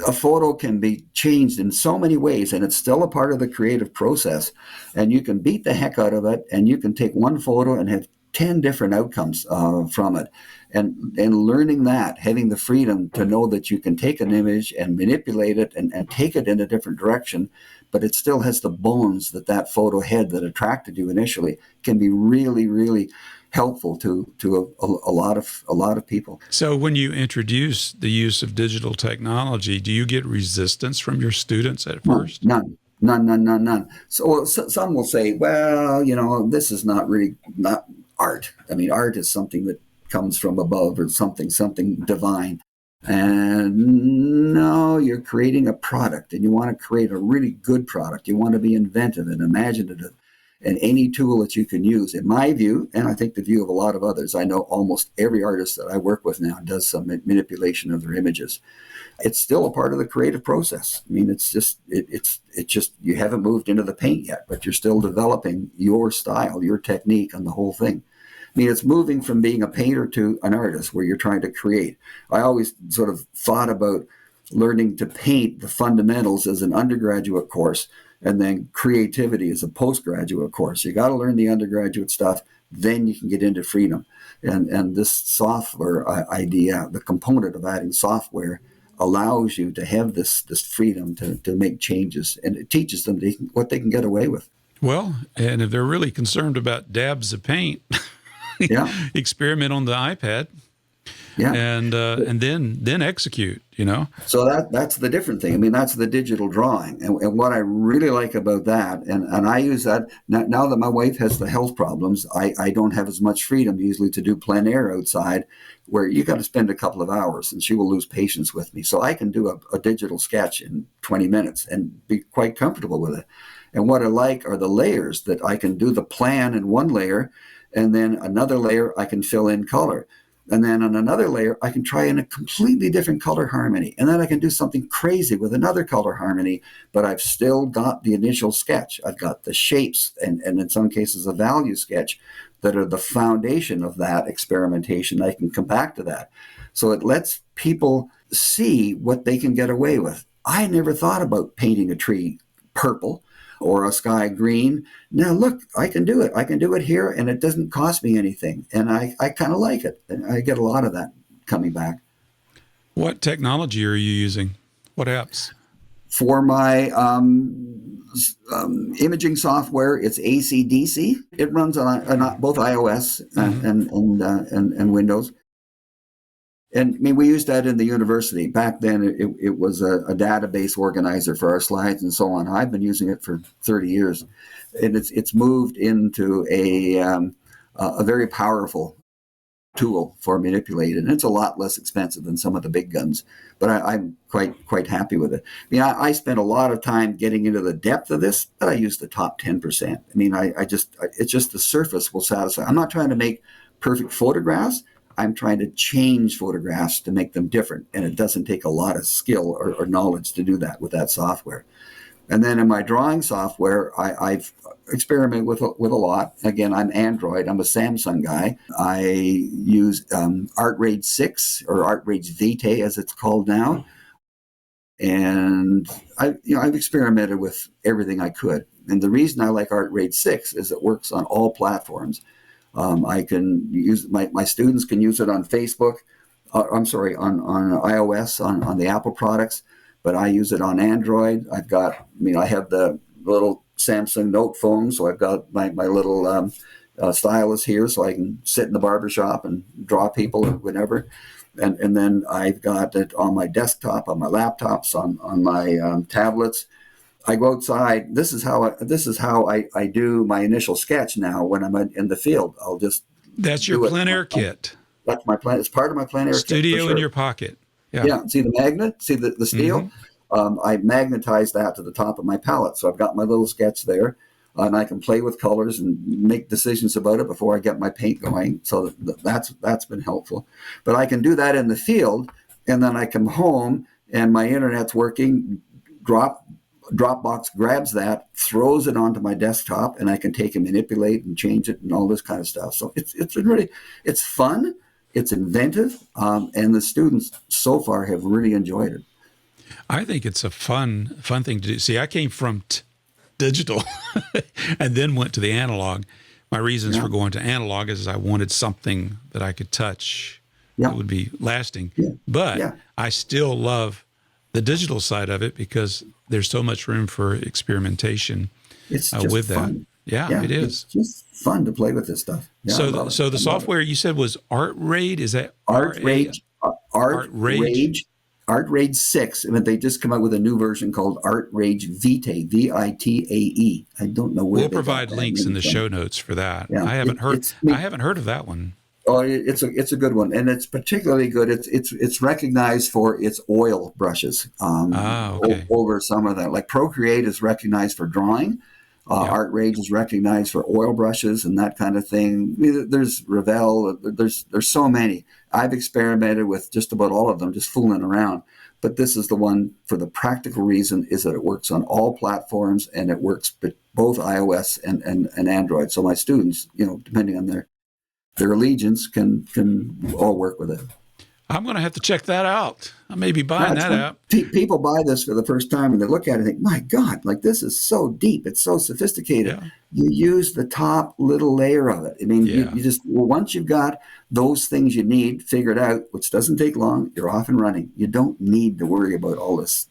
a photo can be changed in so many ways, and it's still a part of the creative process. And you can beat the heck out of it, and you can take one photo and have 10 different outcomes from it. And learning that, having the freedom to know that you can take an image and manipulate it and take it in a different direction, but it still has the bones that photo had that attracted you initially, can be really, really helpful to a lot of people. So when you introduce the use of digital technology, do you get resistance from your students at first? None. So some will say, well, you know, this is not art. I mean, art is something that comes from above or something divine. And no, you're creating a product, and you want to create a really good product. You want to be inventive and imaginative. And any tool that you can use, in my view, and I think the view of a lot of others, I know almost every artist that I work with now does some manipulation of their images. It's still a part of the creative process. I mean, it's just you haven't moved into the paint yet, but you're still developing your style, your technique on the whole thing. I mean, it's moving from being a painter to an artist where you're trying to create. I always sort of thought about learning to paint the fundamentals as an undergraduate course, and then creativity is a postgraduate course. You got to learn the undergraduate stuff, then you can get into freedom. And this software idea, the component of adding software, allows you to have this freedom to make changes, and it teaches them what they can get away with. Well, and if they're really concerned about dabs of paint, experiment on the iPad. Yeah, and then execute, you know. So that's the different thing. I mean, that's the digital drawing, and what I really like about that, and I use that now that my wife has the health problems. I don't have as much freedom usually to do plein air outside, where you got to spend a couple of hours, and she will lose patience with me. So I can do a digital sketch in 20 minutes and be quite comfortable with it. And what I like are the layers that I can do the plan in one layer, and then another layer I can fill in color. And then on another layer, I can try in a completely different color harmony. And then I can do something crazy with another color harmony, but I've still got the initial sketch. I've got the shapes and in some cases a value sketch that are the foundation of that experimentation. I can come back to that. So it lets people see what they can get away with. I never thought about painting a tree purple or a sky green. Now, look, I can do it. I can do it here, and it doesn't cost me anything. And I kind of like it. And I get a lot of that coming back. What technology are you using? What apps? For my imaging software, it's ACDC. It runs on both iOS and Windows. And I mean, we used that in the university. Back then, it was a database organizer for our slides and so on. I've been using it for 30 years. And it's moved into a very powerful tool for manipulating. And it's a lot less expensive than some of the big guns. But I'm quite happy with it. I mean, I spent a lot of time getting into the depth of this, but I use the top 10%. I mean, it's just the surface will satisfy. I'm not trying to make perfect photographs. I'm trying to change photographs to make them different. And it doesn't take a lot of skill or knowledge to do that with that software. And then in my drawing software, I've experimented with a lot. Again, I'm Android. I'm a Samsung guy. I use ArtRage 6 or ArtRage Vitae as it's called now. And I've experimented with everything I could. And the reason I like ArtRage 6 is it works on all platforms. I can use my students can use it on Facebook. On iOS on the Apple products, but I use it on Android. I have the little Samsung Note phone, so I've got my little stylus here, so I can sit in the barbershop and draw people or whatever. And then I've got it on my desktop, on my laptops, on my tablets. I go outside. This is how I do my initial sketch now when I'm in the field. I'll just That's your plein air kit. That's my plan. It's part of my plein air studio kit. Studio in your pocket. Yeah. Yeah. See the magnet? See the steel? Mm-hmm. I magnetize that to the top of my palette. So I've got my little sketch there, and I can play with colors and make decisions about it before I get my paint going. So that's been helpful. But I can do that in the field, and then I come home and my internet's working. Dropbox grabs that, throws it onto my desktop, and I can take and manipulate and change it and all this kind of stuff. So it's fun, it's inventive, and the students so far have really enjoyed it. I think it's a fun thing to do. See, I came from digital and then went to the analog. My reasons for going to analog is I wanted something that I could touch that would be lasting. Yeah. But I still love the digital side of it because there's so much room for experimentation with fun. that. Yeah, it is. It's just fun to play with this stuff. Yeah, so the software you said was ArtRage? Is that ArtRage? ArtRage 6, and they just come out with a new version called ArtRage Vitae, Vitae. I don't know where. We'll provide links in the show notes for that. Yeah, I haven't heard of that one. Oh, it's a good one, and it's particularly good. It's recognized for its oil brushes over some of that. Like Procreate is recognized for drawing. ArtRage is recognized for oil brushes and that kind of thing. I mean, there's Revell. There's so many. I've experimented with just about all of them, just fooling around. But this is the one for the practical reason is that it works on all platforms and it works both iOS and Android. So my students, depending on their allegiance, can all work with it. I'm going to have to check that out. I may be buying that app. People buy this for the first time and they look at it and think, my God, like this is so deep. It's so sophisticated. Yeah. You use the top little layer of it. I mean, you just, once you've got those things you need figured out, which doesn't take long, you're off and running. You don't need to worry about all this.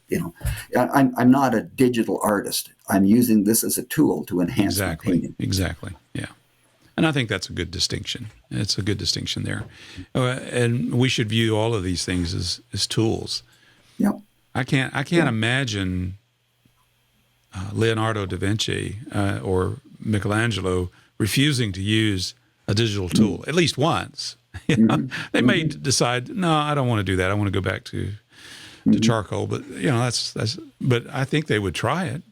I'm not a digital artist. I'm using this as a tool to enhance my painting. Exactly. Yeah. And I think that's a good distinction. It's a good distinction there. And we should view all of these things as tools. Yep. I can't imagine Leonardo da Vinci or Michelangelo refusing to use a digital tool, at least once. They may decide, no, I don't want to do that. I want to go back to charcoal. But, but I think they would try it.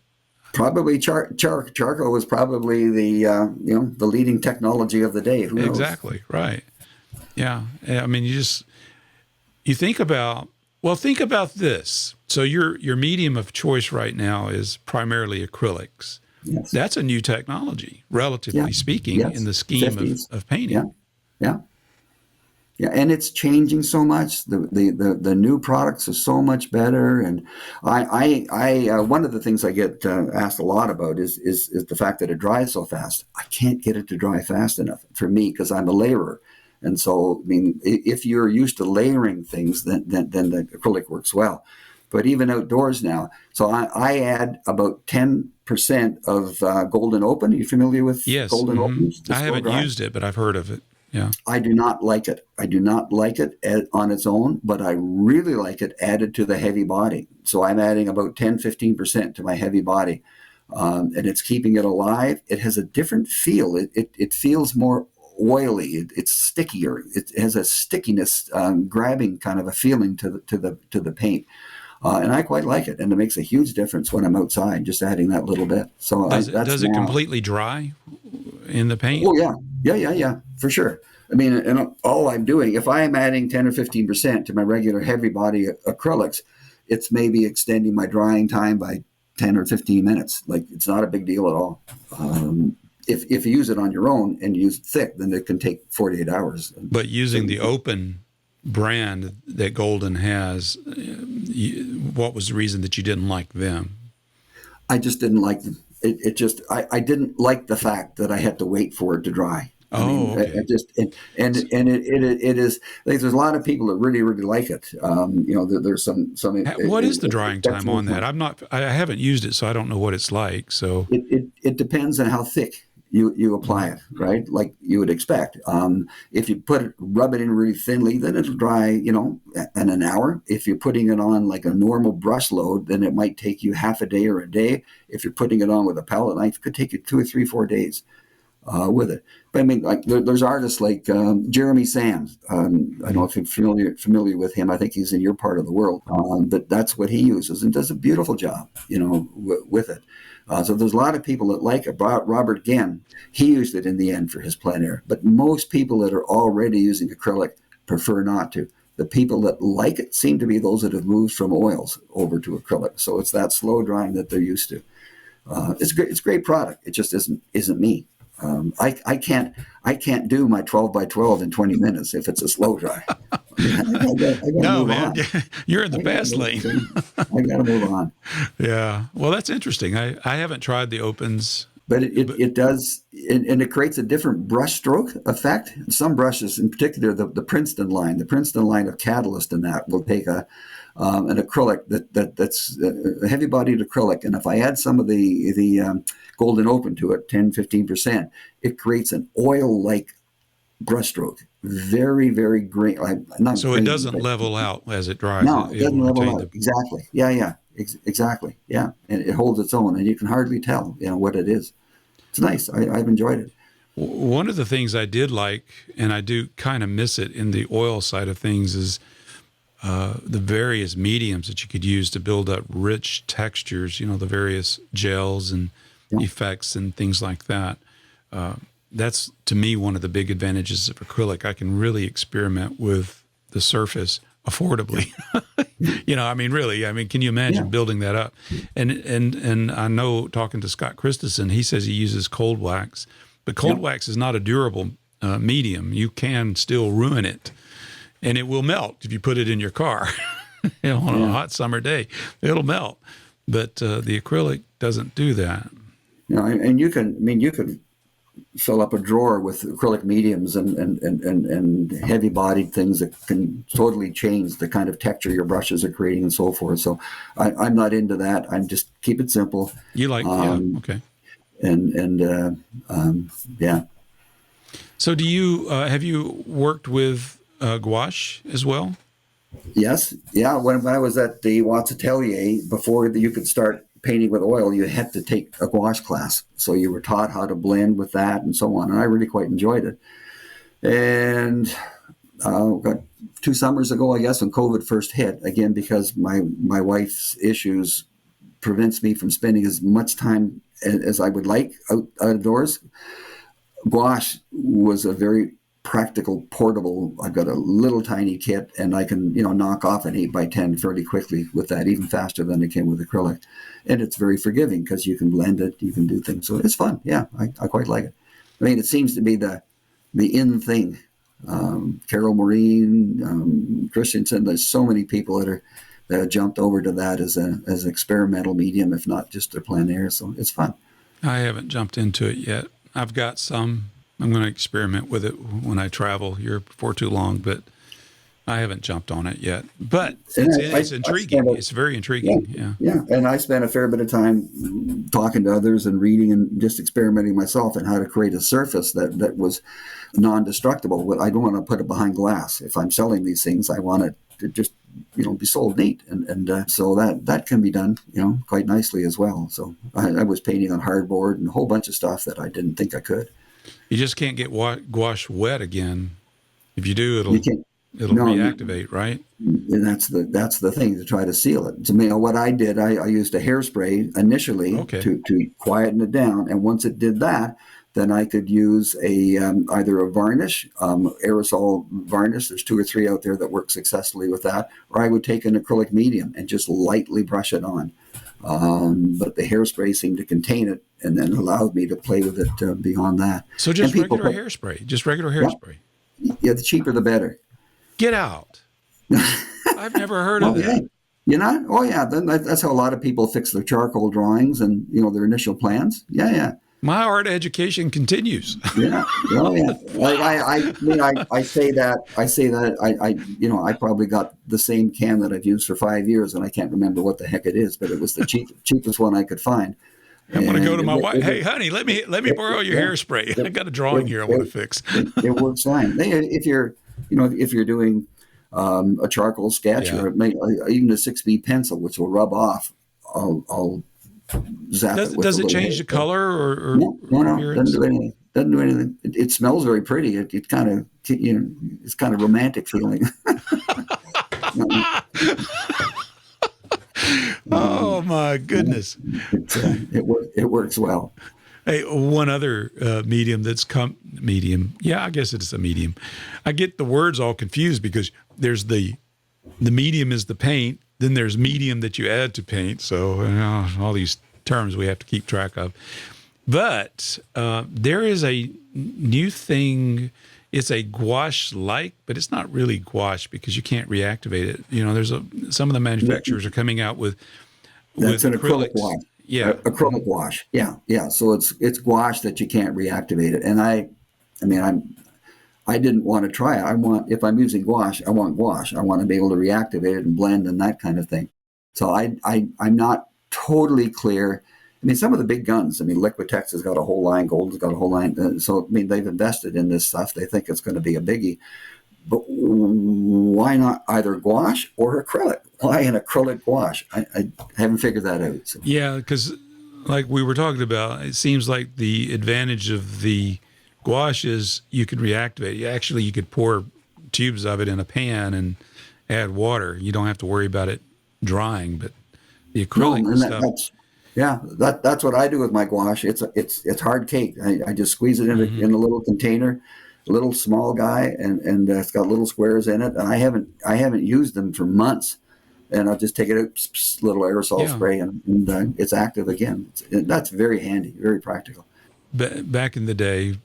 Probably charcoal was probably the leading technology of the day. Who knows? Exactly right. Yeah. I mean, you think about this. So your medium of choice right now is primarily acrylics. Yes. That's a new technology, Yeah. relatively speaking, in Yes. the scheme 50s. of painting. Yeah. Yeah. Yeah, and it's changing so much. The new products are so much better, and I one of the things I get asked a lot about is the fact that it dries so fast. I can't get it to dry fast enough for me because I'm a layerer, and so I mean, if you're used to layering things, then the acrylic works well. But even outdoors now, so I add about 10% of Golden Open. Are you familiar with Yes. Golden Opens? The I slow haven't dry. used it, but I've heard of it. Yeah. I do not like it. I do not like it on its own, but I really like it added to the heavy body. So I'm adding about 10-15% to my heavy body, and it's keeping it alive. It has a different feel. It feels more oily. It's stickier. It has a stickiness, grabbing kind of a feeling to the paint. And I quite like it, and it makes a huge difference when I'm outside, just adding that little bit. So that's Does it now. completely dry in the paint? Oh yeah, for sure. I mean, and all I'm doing, if I'm adding 10 or 15% to my regular heavy body acrylics, it's maybe extending my drying time by 10 or 15 minutes. Like, it's not a big deal at all. If you use it on your own and use it thick, then it can take 48 hours. But using the open brand that Golden has, what was the reason that you didn't like them? I just didn't like them. I didn't like the fact that I had to wait for it to dry. Okay. I just it is like, there's a lot of people that really like it. There's some. What is the drying time on that? I haven't used it, so I don't know what it's like. So it depends on how thick you apply it, right? Like you would expect. If you rub it in really thinly, then it'll dry, in an hour. If you're putting it on like a normal brush load, then it might take you half a day or a day. If you're putting it on with a palette knife, it could take you 2 or 3, 4 days with it. But I mean, like there's artists like Jeremy Sands. I don't know if you're familiar with him. I think he's in your part of the world. But that's what he uses and does a beautiful job, with it. So there's a lot of people that like it. Robert Genn, he used it in the end for his plein air. But most people that are already using acrylic prefer not to. The people that like it seem to be those that have moved from oils over to acrylic. So it's that slow drying that they're used to. It's great. It's a great product. It just isn't me. I can't do my 12 by 12 in 20 minutes if it's a slow dry. I gotta no, move man, on. you're in the fast lane. I got to move on. Yeah. Well, that's interesting. I haven't tried the opens. But it does, and it creates a different brush stroke effect. Some brushes, in particular, the Princeton line of Catalyst, and that will take an acrylic that's a heavy-bodied acrylic, and if I add some of the Golden Open to it, 10-15%, it creates an oil-like brushstroke. Very, very great. So it doesn't level out as it dries. No, it doesn't level out. The... Exactly. Yeah. Exactly. Yeah. And it holds its own, and you can hardly tell, what it is. It's nice. I've enjoyed it. One of the things I did like, and I do kind of miss it in the oil side of things, is the various mediums that you could use to build up rich textures, the various gels and effects and things like that. That's, to me, one of the big advantages of acrylic. I can really experiment with the surface affordably. Really, can you imagine building that up? And I know, talking to Scott Christensen, he says he uses cold wax, but cold wax is not a durable medium. You can still ruin it, and it will melt if you put it in your car. On a hot summer day, it'll melt. But the acrylic doesn't do that. And you can fill up a drawer with acrylic mediums and heavy-bodied things that can totally change the kind of texture your brushes are creating and so forth. So I'm not into that. I'm just keep it simple. You like, okay. Yeah. So do you, have you worked with gouache as well? Yes. Yeah. When I was at the Watts Atelier, before you could start painting with oil, you had to take a gouache class. So you were taught how to blend with that and so on. And I really quite enjoyed it. And 2 summers ago, I guess, when COVID first hit, again, because my wife's issues prevents me from spending as much time as I would like outdoors, gouache was a very practical, portable. I've got a little tiny kit, and I can, knock off an 8x10 fairly quickly with that, even faster than it can with acrylic. And it's very forgiving because you can blend it, you can do things. So it's fun. Yeah, I quite like it. I mean, it seems to be the in thing. Carol Maureen, Christensen, there's so many people that have jumped over to that as an experimental medium, if not just a plein air. So it's fun. I haven't jumped into it yet. I've got some. I'm going to experiment with it when I travel here before too long, but I haven't jumped on it yet. But it's intriguing. It's very intriguing. Yeah. And I spent a fair bit of time talking to others and reading and just experimenting myself on how to create a surface that was non-destructible. But I don't want to put it behind glass. If I'm selling these things, I want it to just be sold neat, and so that can be done quite nicely as well. So I was painting on hardboard and a whole bunch of stuff that I didn't think I could. You just can't get gouache wet again. If you do, it'll reactivate, right? And that's the thing, to try to seal it. So what I did, I used a hairspray initially to quieten it down, and once it did that, then I could use either a varnish, aerosol varnish. There's 2 or 3 out there that work successfully with that. Or I would take an acrylic medium and just lightly brush it on. But the hairspray seemed to contain it, and then allowed me to play with it beyond that. So just regular hairspray. Just regular hairspray. Yeah, the cheaper the better. Get out. I've never heard of that. You know? Oh, yeah. Then that's how a lot of people fix their charcoal drawings and, their initial plans. Yeah. My art education continues. Yeah. Oh, yeah. I say that. I probably got the same can that I've used for 5 years, and I can't remember what the heck it is, but it was the cheapest one I could find. I'm going to go to my wife. Hey, honey, let me borrow your hairspray. I got a drawing here I want to fix. It works fine. If you're doing a charcoal sketch or even a 6B pencil, which will rub off, I'll zap it. Does it change the color or no, doesn't do anything. It smells very pretty. It kind of it's kind of romantic feeling. Oh my goodness! It works well. Hey, one other medium that's medium. Yeah, I guess it's a medium. I get the words all confused because there's the medium is the paint. Then there's medium that you add to paint. So all these terms we have to keep track of. But there is a new thing. It's a gouache-like, but it's not really gouache because you can't reactivate it. There's some of the manufacturers are coming out with that's an acrylic gouache. Yeah, acrylic gouache. Yeah. So it's gouache that you can't reactivate it. And I didn't want to try it. If I'm using gouache, I want gouache. I want to be able to reactivate it and blend and that kind of thing. So I'm not totally clear. Some of the big guns, Liquitex has got a whole line, Golden's got a whole line. So, they've invested in this stuff. They think it's going to be a biggie. But why not either gouache or acrylic? Why an acrylic gouache? I haven't figured that out. So. Yeah, because like we were talking about, it seems like the advantage of the gouache is you can reactivate it. Actually, you could pour tubes of it in a pan and add water. You don't have to worry about it drying. But the acrylic stuff... That's what I do with my gouache. It's hard cake. I just squeeze it in a little container, a little small guy, and it's got little squares in it. And I haven't used them for months. And I'll just take it out, little aerosol spray, and it's active again. That's very handy, very practical. Back in the day,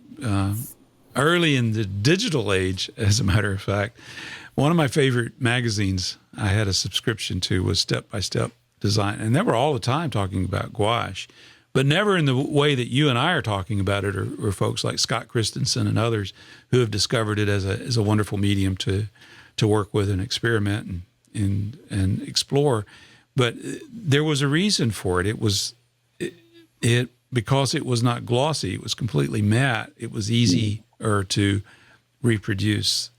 early in the digital age, as a matter of fact, one of my favorite magazines I had a subscription to was Step by Step Design, and they were all the time talking about gouache, but never in the way that you and I are talking about it, or folks like Scott Christensen and others who have discovered it as a wonderful medium to work with and experiment and explore. But there was a reason for it. It was because it was not glossy. It was completely matte. It was easier to reproduce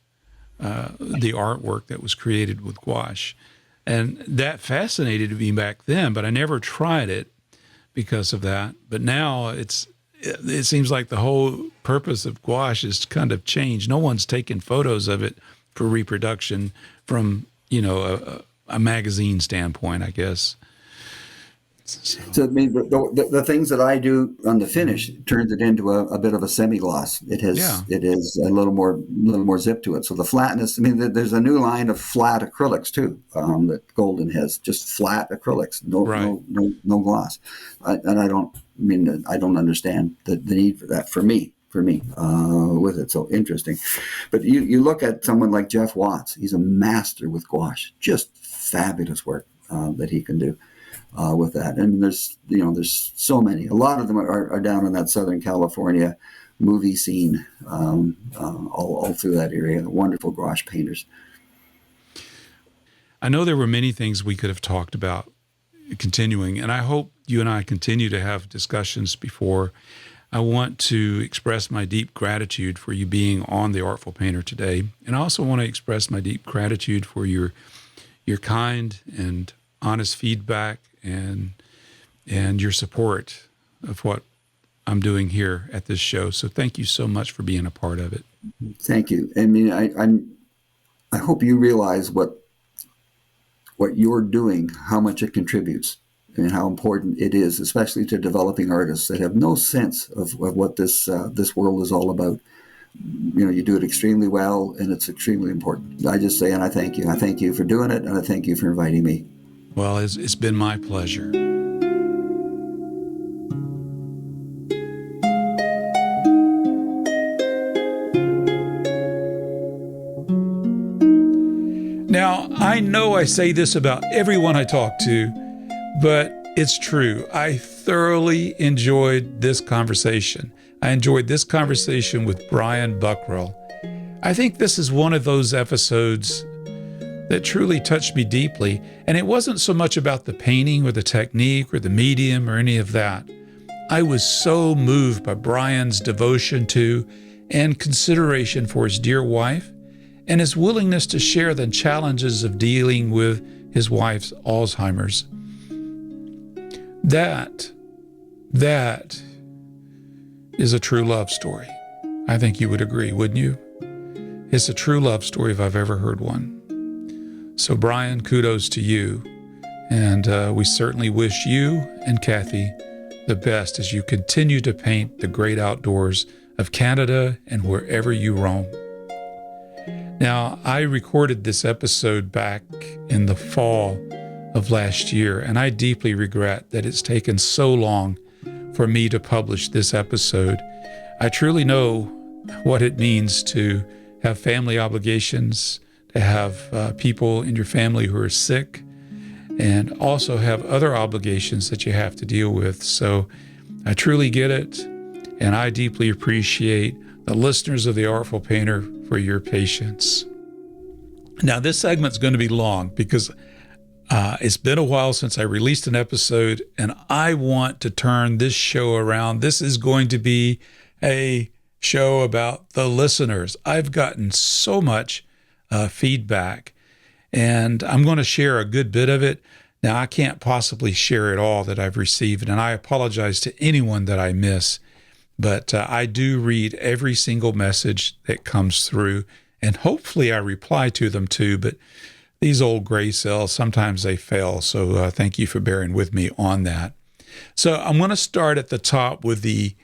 the artwork that was created with gouache. And that fascinated me back then, but I never tried it because of that. But now it seems like the whole purpose of gouache is kind of changed. No one's taking photos of it for reproduction from, a magazine standpoint, I guess. So I mean, the things that I do on the finish turns it into a bit of a semi-gloss. It is a little more zip to it. So the flatness. I mean, there's a new line of flat acrylics too that Golden has, just flat acrylics, no gloss. I don't understand the need for that for me with it. So interesting. But you look at someone like Jeff Watts. He's a master with gouache. Just fabulous work that he can do. With that, and there's so many. A lot of them are down in that Southern California movie scene, all through that area. Wonderful gouache painters. I know there were many things we could have talked about continuing, and I hope you and I continue to have discussions before. I want to express my deep gratitude for you being on The Artful Painter today, and I also want to express my deep gratitude for your kind and honest feedback and your support of what I'm doing here at this show. So thank you so much for being a part of it. Thank you. I mean, I hope you realize what you're doing, how much it contributes, and how important it is, especially to developing artists that have no sense of what this world is all about. You do it extremely well, and it's extremely important. I just say, and I thank you. I thank you for doing it, and I thank you for inviting me. Well, it's been my pleasure. Now, I know I say this about everyone I talk to, but it's true. I thoroughly enjoyed this conversation. I enjoyed this conversation with Brian Buckrell. I think this is one of those episodes that truly touched me deeply. And it wasn't so much about the painting or the technique or the medium or any of that. I was so moved by Brian's devotion to and consideration for his dear wife and his willingness to share the challenges of dealing with his wife's Alzheimer's. That is a true love story. I think you would agree, wouldn't you? It's a true love story if I've ever heard one. So Brian, kudos to you. And we certainly wish you and Cathy the best as you continue to paint the great outdoors of Canada and wherever you roam. Now, I recorded this episode back in the fall of last year, and I deeply regret that it's taken so long for me to publish this episode. I truly know what it means to have family obligations, to have people in your family who are sick, and also have other obligations that you have to deal with. So I truly get it, and I deeply appreciate the listeners of The Artful Painter for your patience. Now, this segment's going to be long because it's been a while since I released an episode, and I want to turn this show around. This is going to be a show about the listeners. I've gotten so much feedback, and I'm going to share a good bit of it. Now, I can't possibly share it all that I've received, and I apologize to anyone that I miss, but I do read every single message that comes through, and hopefully I reply to them too, but these old gray cells, sometimes they fail, so thank you for bearing with me on that. So I'm going to start at the top with the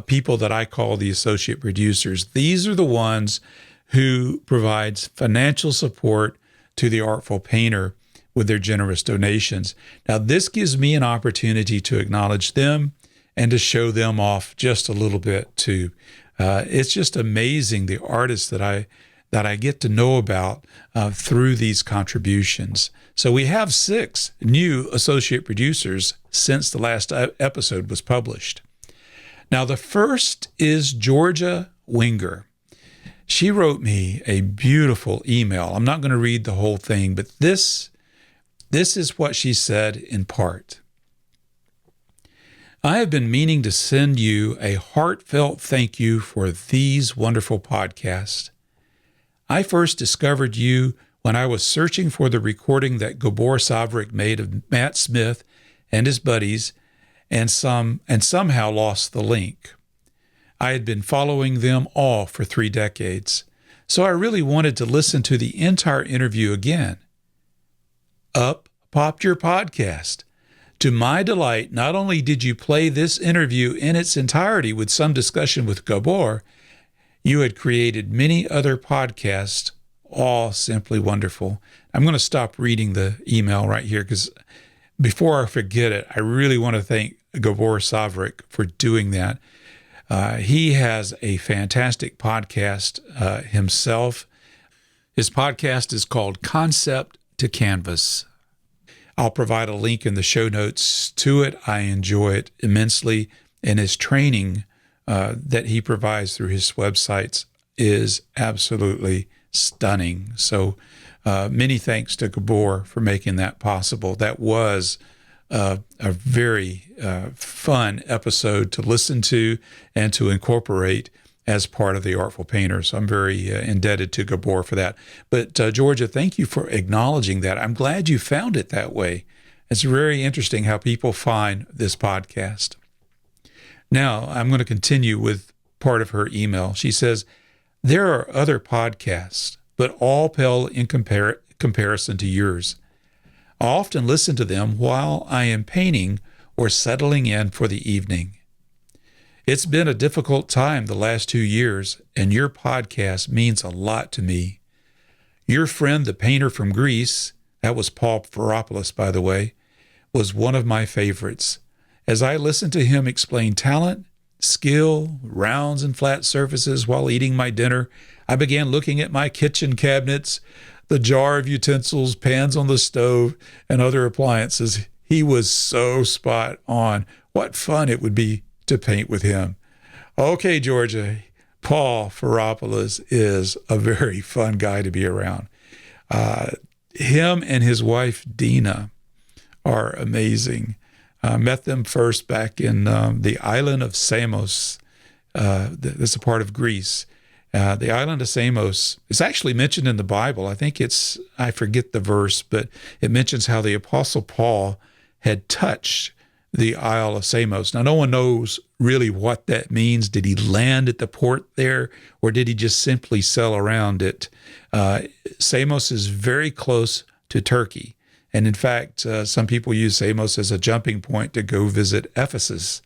people that I call the associate producers. These are the ones who provides financial support to The Artful Painter with their generous donations. Now, this gives me an opportunity to acknowledge them and to show them off just a little bit too. It's just amazing the artists that I get to know about through these contributions. So we have 6 new associate producers since the last episode was published. Now, the first is Georgia Winger. She wrote me a beautiful email. I'm not going to read the whole thing, but this is what she said in part. I have been meaning to send you a heartfelt thank you for these wonderful podcasts. I first discovered you when I was searching for the recording that Gabor Savrik made of Matt Smith and his buddies and somehow lost the link. I had been following them all for 3 decades, so I really wanted to listen to the entire interview again. Up popped your podcast. To my delight, not only did you play this interview in its entirety with some discussion with Gabor, you had created many other podcasts, all simply wonderful. I'm going to stop reading the email right here because before I forget it, I really want to thank Gabor Savrik for doing that. He has a fantastic podcast himself. His podcast is called Concept to Canvas. I'll provide a link in the show notes to it. I enjoy it immensely, and his training that he provides through his websites is absolutely stunning. So many thanks to Gabor for making that possible. That was a very fun episode to listen to and to incorporate as part of the Artful Painter. So I'm very indebted to Gabor for that. But Georgia, thank you for acknowledging that. I'm glad you found it that way. It's very interesting how people find this podcast. Now, I'm going to continue with part of her email. She says, there are other podcasts, but all pale in comparison to yours. I often listen to them while I am painting or settling in for the evening. It's been a difficult time the last 2 years, and your podcast means a lot to me. Your friend, the painter from Greece, that was Paul Veropoulos, by the way, was one of my favorites. As I listened to him explain talent, skill, rounds and flat surfaces while eating my dinner, I began looking at my kitchen cabinets, the jar of utensils, pans on the stove, and other appliances. He was so spot on. What fun it would be to paint with him. Okay, Georgia, Paul Veropoulos is a very fun guy to be around. Him and his wife, Dina, are amazing. Met them first back in the island of Samos. That's a part of Greece. The island of Samos is actually mentioned in the Bible. I think I forget the verse, but it mentions how the Apostle Paul had touched the Isle of Samos. Now, no one knows really what that means. Did he land at the port there, or did he just simply sail around it? Samos is very close to Turkey. And in fact, some people use Samos as a jumping point to go visit Ephesus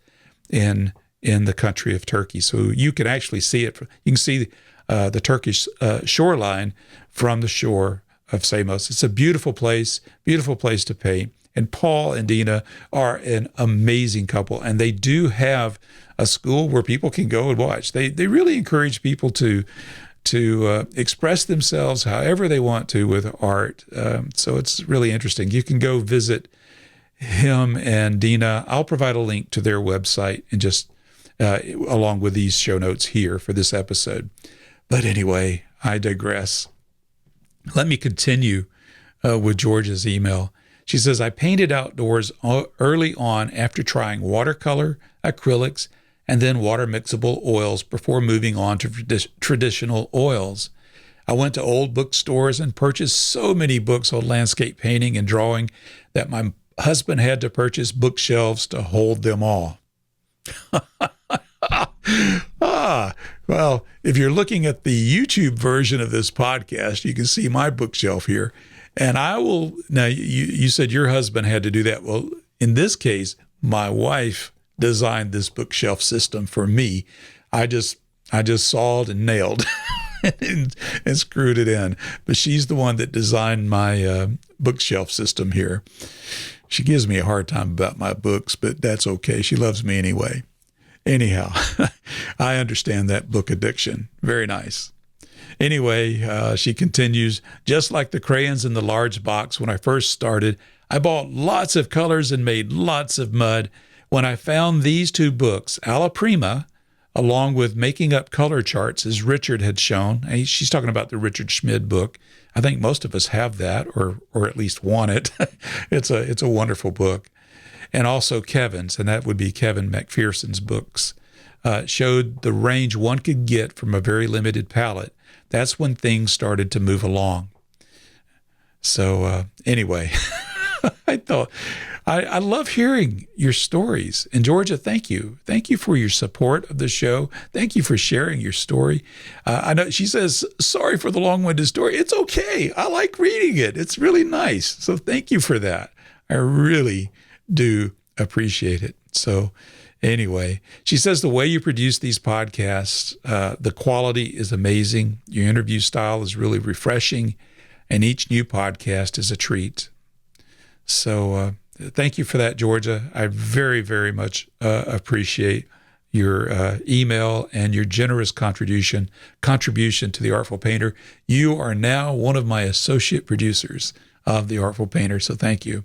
in the country of Turkey. So you can actually see it. You can see the Turkish shoreline from the shore of Samos. It's a beautiful place to paint. And Paul and Dina are an amazing couple, and they do have a school where people can go and watch. They really encourage people to express themselves however they want to with art. So it's really interesting. You can go visit him and Dina. I'll provide a link to their website and just along with these show notes here for this episode. But anyway, I digress. Let me continue with Georgia's email. She says, I painted outdoors early on after trying watercolor, acrylics, and then water mixable oils before moving on to traditional oils. I went to old bookstores and purchased so many books on landscape painting and drawing that my husband had to purchase bookshelves to hold them all. Well, if you're looking at the YouTube version of this podcast, you can see my bookshelf here. And I will, now you said your husband had to do that. Well, in this case, my wife designed this bookshelf system for me. I just sawed and nailed and screwed it in. But she's the one that designed my bookshelf system here. She gives me a hard time about my books, but that's okay. She loves me anyway. Anyhow, I understand that book addiction. Very nice. Anyway, she continues, just like the crayons in the large box when I first started, I bought lots of colors and made lots of mud. When I found these two books, Alla Prima, along with Making Up Color Charts, as Richard had shown, she's talking about the Richard Schmid book. I think most of us have that, or at least want it. It's a wonderful book. And also Kevin's, and that would be Kevin McPherson's books, showed the range one could get from a very limited palette. That's when things started to move along. So anyway, I thought, I love hearing your stories. And Georgia, thank you. Thank you for your support of the show. Thank you for sharing your story. I know she says, sorry for the long-winded story. It's okay. I like reading it. It's really nice. So thank you for that. I really do appreciate it. So anyway, she says the way you produce these podcasts, the quality is amazing. Your interview style is really refreshing, and each new podcast is a treat. So thank you for that, Georgia. I very, very much appreciate your email and your generous contribution to the Artful Painter. You are now one of my associate producers of the Artful Painter, so thank you.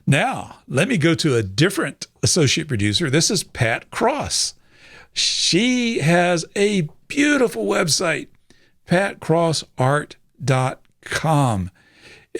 Now, let me go to a different associate producer. This is Pat Cross. She has a beautiful website, patcrossart.com.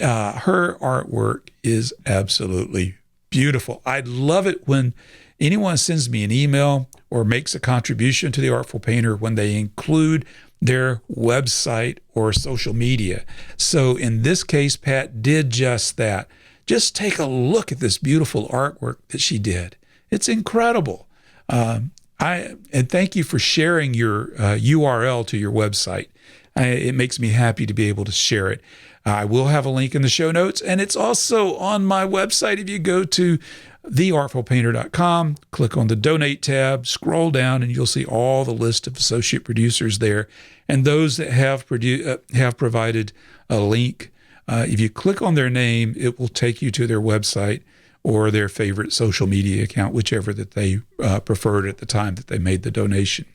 Her artwork is absolutely beautiful. I love it when anyone sends me an email or makes a contribution to the Artful Painter when they include their website or social media. So in this case, Pat did just that. Just take a look at this beautiful artwork that she did. It's incredible. And thank you for sharing your URL to your website. It makes me happy to be able to share it. I will have a link in the show notes, and it's also on my website. If you go to theartfulpainter.com, click on the Donate tab, scroll down, and you'll see all the list of associate producers there. And those that have provided a link, if you click on their name, it will take you to their website or their favorite social media account, whichever that they preferred at the time that they made the donation.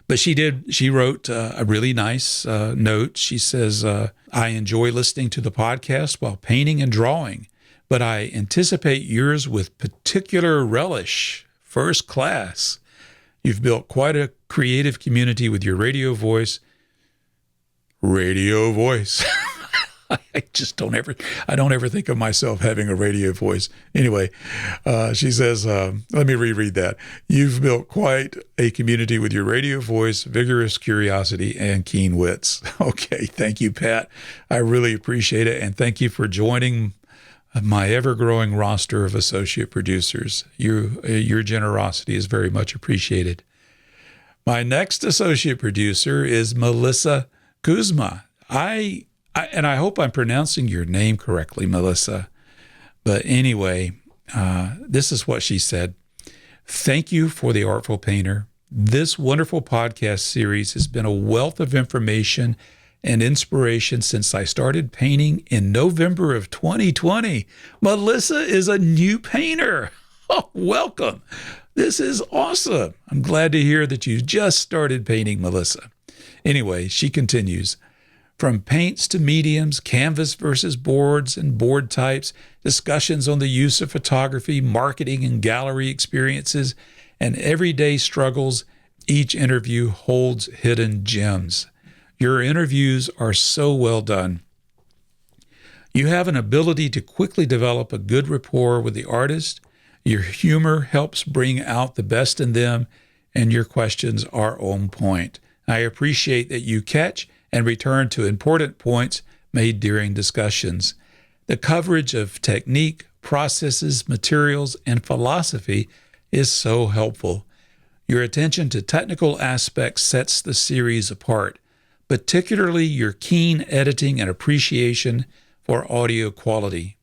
But she wrote a really nice note. She says, I enjoy listening to the podcast while painting and drawing, but I anticipate yours with particular relish. First class. You've built quite a creative community with your radio voice. Radio voice. I don't ever think of myself having a radio voice. Anyway, she says, let me reread that. You've built quite a community with your radio voice, vigorous curiosity, and keen wits. Okay, thank you, Pat. I really appreciate it. And thank you for joining my ever-growing roster of associate producers. Your generosity is very much appreciated. My next associate producer is Melissa Kuzma. And I hope I'm pronouncing your name correctly, Melissa. But anyway, this is what she said. Thank you for the Artful Painter. This wonderful podcast series has been a wealth of information and inspiration since I started painting in November of 2020. Melissa is a new painter. Oh, welcome. This is awesome. I'm glad to hear that you just started painting, Melissa. Anyway, she continues. From paints to mediums, canvas versus boards and board types, discussions on the use of photography, marketing and gallery experiences, and everyday struggles, each interview holds hidden gems. Your interviews are so well done. You have an ability to quickly develop a good rapport with the artist. Your humor helps bring out the best in them, and your questions are on point. I appreciate that you catch and return to important points made during discussions. The coverage of technique, processes, materials, and philosophy is so helpful. Your attention to technical aspects sets the series apart, particularly your keen editing and appreciation for audio quality.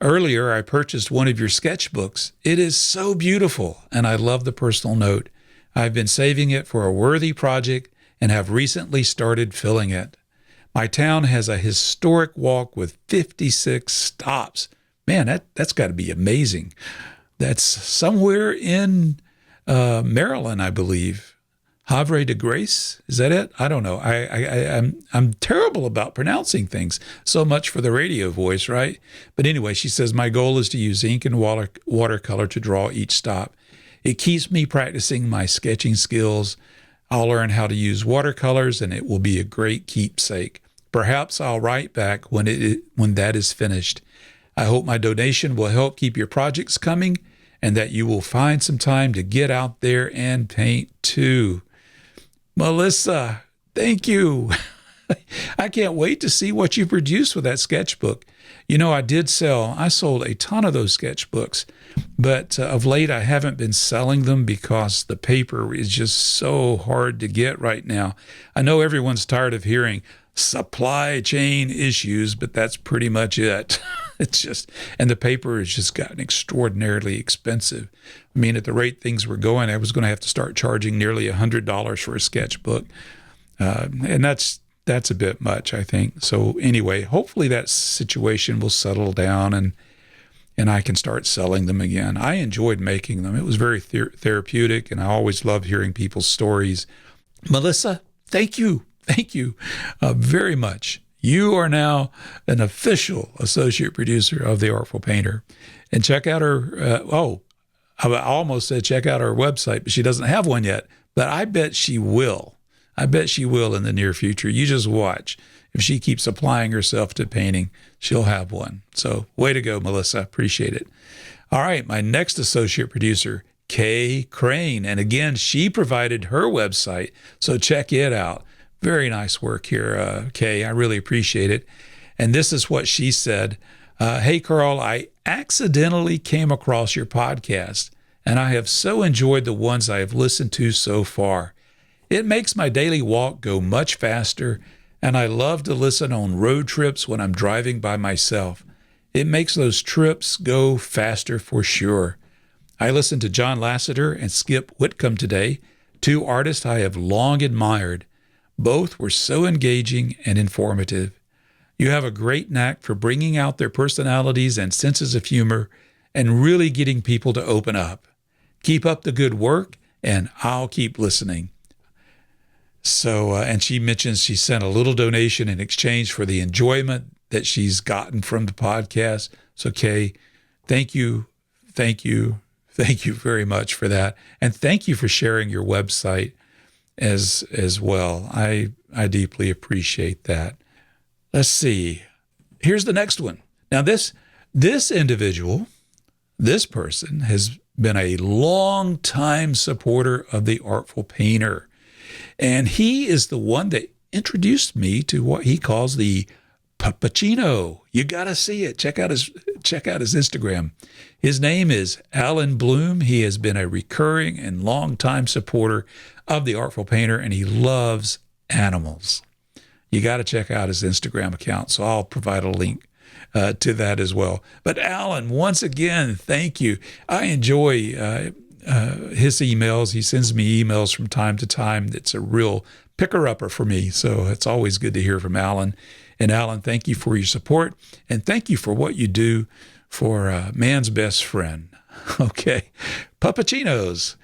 Earlier, I purchased one of your sketchbooks. It is so beautiful, and I love the personal note. I've been saving it for a worthy project and have recently started filling it. My town has a historic walk with 56 stops. Man, that's got to be amazing. That's somewhere in Maryland, I believe. Havre de Grace, is that it? I don't know. I'm terrible about pronouncing things. So much for the radio voice, right? But anyway, she says, my goal is to use ink and watercolor to draw each stop. It keeps me practicing my sketching skills. I'll learn how to use watercolors, and it will be a great keepsake. Perhaps I'll write back when that is finished. I hope my donation will help keep your projects coming and that you will find some time to get out there and paint too. Melissa, thank you. I can't wait to see what you produce with that sketchbook. You know, I sold a ton of those sketchbooks, but of late I haven't been selling them because the paper is just so hard to get right now. I know everyone's tired of hearing supply chain issues, but that's pretty much it. It's just, and the paper has just gotten extraordinarily expensive. I mean, at the rate things were going, I was going to have to start charging nearly $100 for a sketchbook. And that's a bit much, I think. So anyway, hopefully that situation will settle down and I can start selling them again. I enjoyed making them. It was very therapeutic, and I always love hearing people's stories. Melissa, thank you. Thank you very much. You are now an official associate producer of The Artful Painter. And check out her, I almost said check out her website, but she doesn't have one yet. But I bet she will. I bet she will in the near future. You just watch. If she keeps applying herself to painting, she'll have one. So way to go, Melissa. Appreciate it. All right, my next associate producer, Kay Crane. And again, she provided her website, so check it out. Very nice work here, Kay. I really appreciate it. And this is what she said. Hey, Carl, I accidentally came across your podcast, and I have so enjoyed the ones I have listened to so far. It makes my daily walk go much faster, and I love to listen on road trips when I'm driving by myself. It makes those trips go faster for sure. I listened to John Lasseter and Skip Whitcomb today, two artists I have long admired. Both were so engaging and informative. You have a great knack for bringing out their personalities and senses of humor and really getting people to open up. Keep up the good work, and I'll keep listening. So, and she mentions she sent a little donation in exchange for the enjoyment that she's gotten from the podcast. So, Kay, thank you very much for that. And thank you for sharing your website as well. I deeply appreciate that. Let's see. Here's the next one. Now, this individual, this person has been a long-time supporter of The Artful Painter. And he is the one that introduced me to what he calls the puppuccino. You got to see it. Check out his Instagram. His name is Alan Bloom. He has been a recurring and longtime supporter of The Artful Painter, and he loves animals. You got to check out his Instagram account, so I'll provide a link to that as well. But Alan, once again, thank you. I enjoy his emails. He sends me emails from time to time. It's a real picker-upper for me, so it's always good to hear from Alan. And Alan, thank you for your support, and thank you for what you do for man's best friend. Okay, puppuccinos.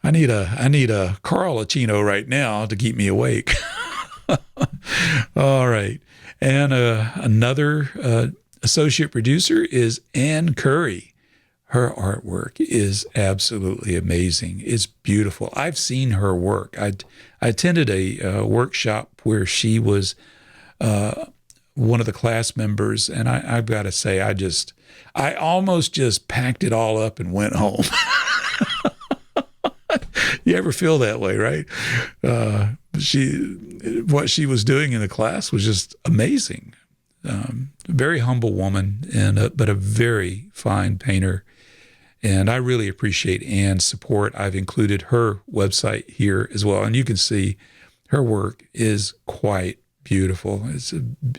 I need a Carlacino right now to keep me awake. All right, and another associate producer is Ann Curry. Her artwork is absolutely amazing. It's beautiful. I've seen her work. I attended a workshop where she was one of the class members, and I've got to say, I almost just packed it all up and went home. You ever feel that way, right? What she was doing in the class was just amazing. Very humble woman, but a very fine painter. And I really appreciate Ann's support. I've included her website here as well. And you can see her work is quite beautiful.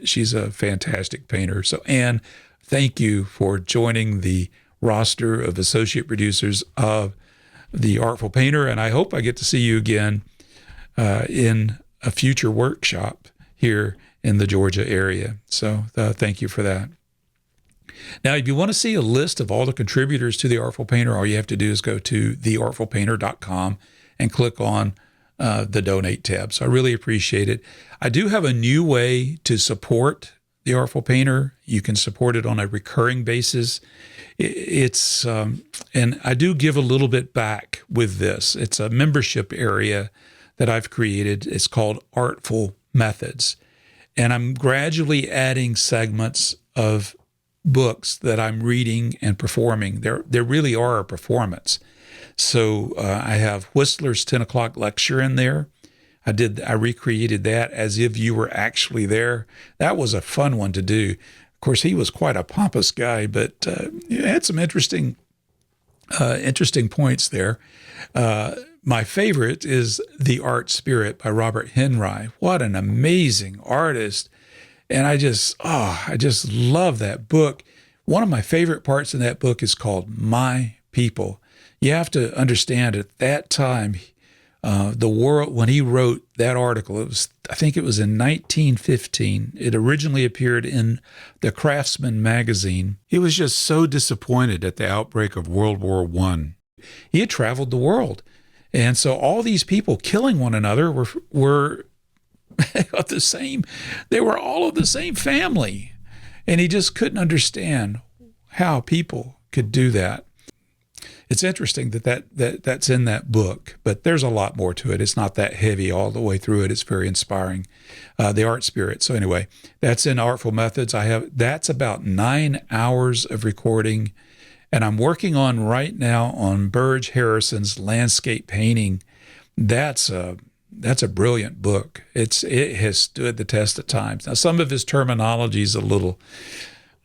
She's a fantastic painter. So Ann, thank you for joining the roster of associate producers of The Artful Painter. And I hope I get to see you again in a future workshop here in the Georgia area. So thank you for that. Now, if you want to see a list of all the contributors to The Artful Painter, all you have to do is go to theartfulpainter.com and click on the Donate tab. So I really appreciate it. I do have a new way to support The Artful Painter. You can support it on a recurring basis. It's and I do give a little bit back with this. It's a membership area that I've created. It's called Artful Methods. And I'm gradually adding segments of books that I'm reading and performing. There really are a performance. So I have Whistler's 10 o'clock lecture in there. I recreated that as if you were actually there. That was a fun one to do. Of course, he was quite a pompous guy, but he had some interesting points there. My favorite is The Art Spirit by Robert Henry. What an amazing artist. And I just love that book One of my favorite parts in that book is called My People. You have to understand at that time, the world, when he wrote that article, I think it was in 1915. It originally appeared in the Draftsman magazine. He was just so disappointed at the outbreak of World War I. He had traveled the world. And so all these people killing one another were of the same, they were all of the same family. And he just couldn't understand how people could do that. It's interesting that's in that book, but there's a lot more to it. It's not that heavy all the way through it. It's very inspiring, the art spirit. So anyway, that's in Artful Methods. That's about 9 hours of recording, and I'm working on right now on Burge Harrison's landscape painting. That's a brilliant book. It has stood the test of time. Now, some of his terminology is a little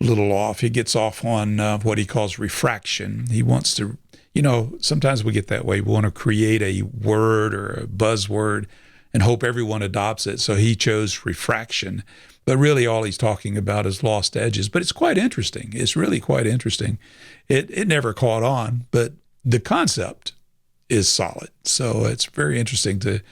off. He gets off on what he calls refraction. He wants to, sometimes we get that way. We want to create a word or a buzzword and hope everyone adopts it. So he chose refraction. But really all he's talking about is lost edges. But it's quite interesting. It's really quite interesting. It never caught on, but the concept is solid. So it's very interesting to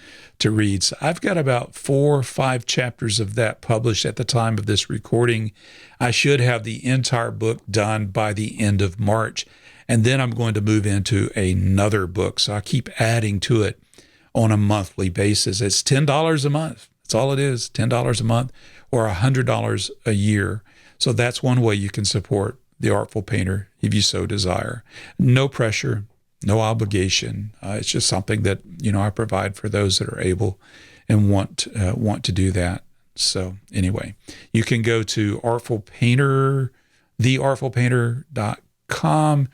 read. So I've got about 4 or 5 chapters of that published at the time of this recording. I should have the entire book done by the end of March. And then I'm going to move into another book. So I keep adding to it on a monthly basis. It's $10 a month. That's all it is, $10 a month or $100 a year. So that's one way you can support The Artful Painter if you so desire. No pressure, no obligation. It's just something that, I provide for those that are able and want to do that. So anyway, you can go to theartfulpainter.com,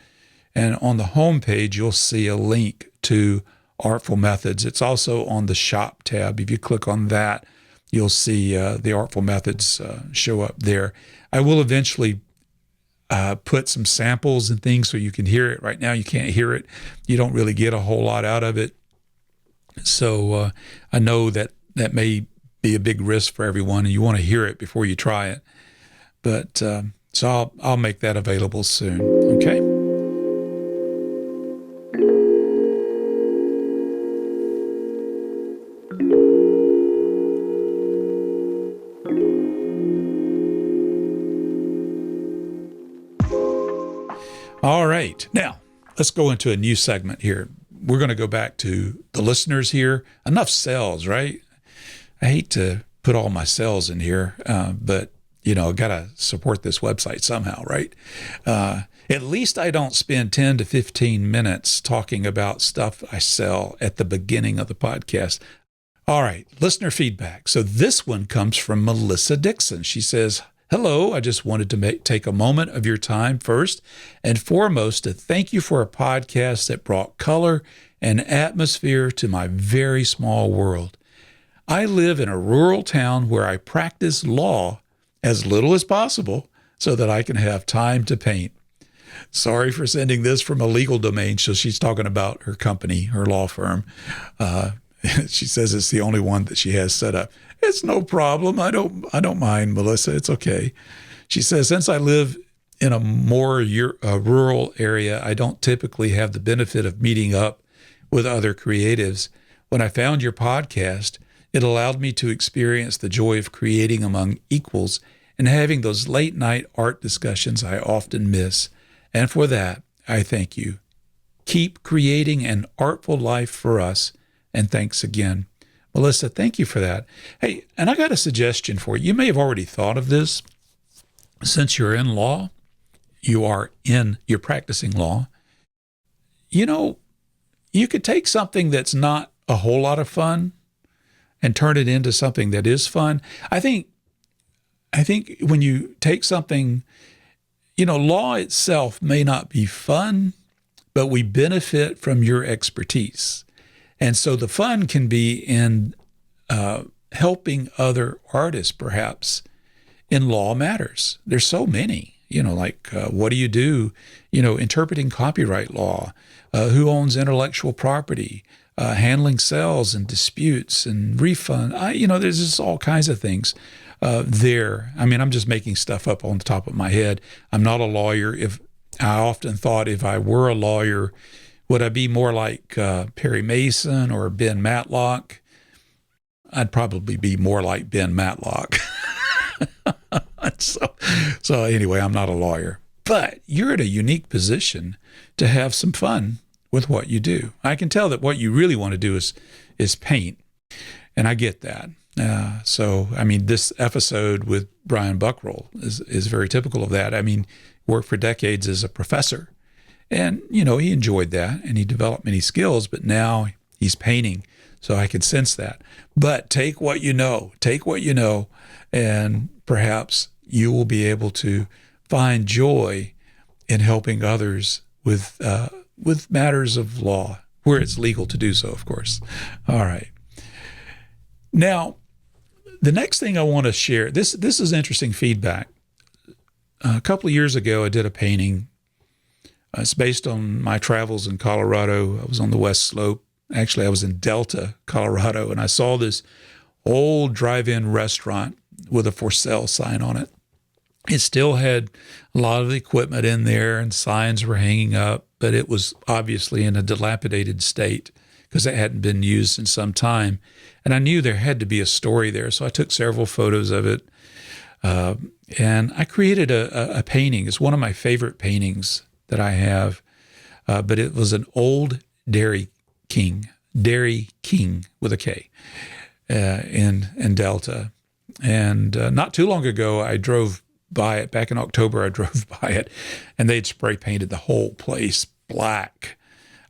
and on the homepage, you'll see a link to Artful Methods. It's also on the shop tab. If you click on that, you'll see the Artful Methods show up there. I will eventually put some samples and things so you can hear it. Right now, you can't hear it. You don't really get a whole lot out of it. So I know that may be a big risk for everyone, and you want to hear it before you try it. But so I'll make that available soon. Okay. All right. Now, let's go into a new segment here. We're going to go back to the listeners here. Enough sales, right? I hate to put all my sales in here, but, I got to support this website somehow, right? At least I don't spend 10 to 15 minutes talking about stuff I sell at the beginning of the podcast. All right, listener feedback. So this one comes from Melissa Dixon. She says, hello, I just wanted to take a moment of your time first and foremost to thank you for a podcast that brought color and atmosphere to my very small world. I live in a rural town where I practice law as little as possible so that I can have time to paint. Sorry for sending this from a legal domain. So she's talking about her company, her law firm. She says it's the only one that she has set up. It's no problem. I don't mind, Melissa. It's okay. She says, since I live in a more rural area, I don't typically have the benefit of meeting up with other creatives. When I found your podcast, it allowed me to experience the joy of creating among equals and having those late night art discussions I often miss. And for that, I thank you. Keep creating an artful life for us. And thanks again. Melissa, thank you for that. Hey, and I got a suggestion for you. You may have already thought of this. Since you're in law, you're practicing law, you could take something that's not a whole lot of fun and turn it into something that is fun. I think when you take something, law itself may not be fun, but we benefit from your expertise. And so the fun can be in helping other artists, perhaps, in law matters. There's so many, what do you do, interpreting copyright law, who owns intellectual property, handling sales and disputes and refund. There's just all kinds of things there. I mean, I'm just making stuff up on the top of my head. I'm not a lawyer. I often thought if I were a lawyer, would I be more like Perry Mason or Ben Matlock? I'd probably be more like Ben Matlock. So anyway, I'm not a lawyer. But you're in a unique position to have some fun with what you do. I can tell that what you really want to do is paint, and I get that. This episode with Brian Buckrell is very typical of that. I mean, worked for decades as a professor, and, he enjoyed that, and he developed many skills, but now he's painting, so I can sense that. But take what you know, and perhaps you will be able to find joy in helping others with matters of law, where it's legal to do so, of course. All right. Now, the next thing I want to share, this is interesting feedback. A couple of years ago, I did a painting. It's based on my travels in Colorado. I was on the West Slope. Actually, I was in Delta, Colorado, and I saw this old drive-in restaurant with a for sale sign on it. It still had a lot of the equipment in there and signs were hanging up, but it was obviously in a dilapidated state because it hadn't been used in some time. And I knew there had to be a story there, so I took several photos of it. And I created a painting. It's one of my favorite paintings that I have, but it was an old Dairy King with a K, in Delta. And not too long ago, I drove by it. Back in October, I drove by it, and they'd spray painted the whole place black.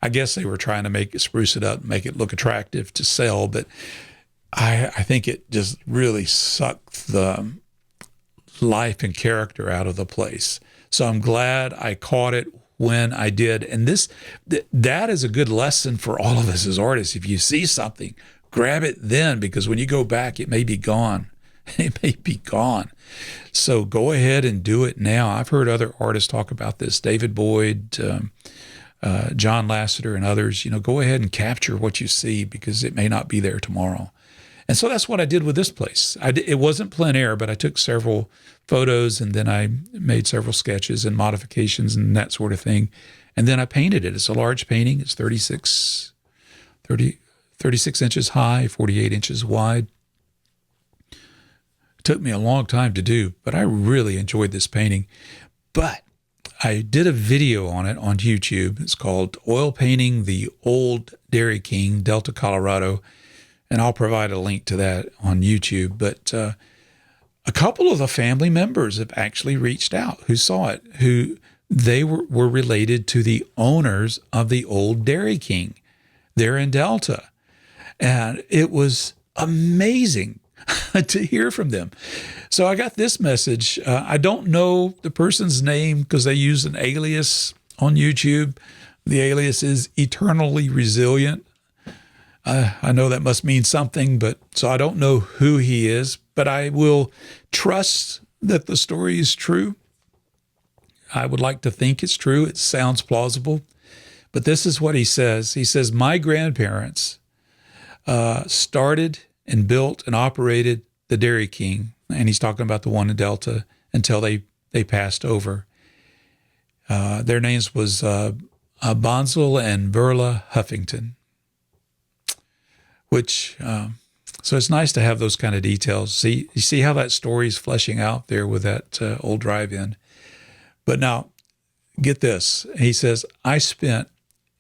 I guess they were trying to spruce it up, make it look attractive to sell, but I think it just really sucked the life and character out of the place. So I'm glad I caught it when I did. And that is a good lesson for all of us as artists. If you see something, grab it then, because when you go back, it may be gone. It may be gone. So go ahead and do it now. I've heard other artists talk about this, David Boyd, John Lasseter, and others. Go ahead and capture what you see, because it may not be there tomorrow. And so that's what I did with this place. It wasn't plein air, but I took several photos, and then I made several sketches and modifications and that sort of thing. And then I painted it. It's a large painting. It's 36 inches high, 48 inches wide. It took me a long time to do, but I really enjoyed this painting. But I did a video on it on YouTube. It's called Oil Painting the Old Dairy King, Delta, Colorado. And I'll provide a link to that on YouTube. But a couple of the family members have actually reached out who saw it, who they were related to the owners of the old Dairy King there in Delta. And it was amazing to hear from them. So I got this message. I don't know the person's name because they use an alias on YouTube. The alias is Eternally Resilient. I know that must mean something, so I don't know who he is, but I will trust that the story is true. I would like to think it's true. It sounds plausible. But this is what he says. He says, my grandparents started and built and operated the Dairy King, and he's talking about the one in Delta, until they passed over. Their names was Bonsall and Verla Huffington. So it's nice to have those kind of details. You see how that story is fleshing out there with that old drive-in. But now, get this. He says, I spent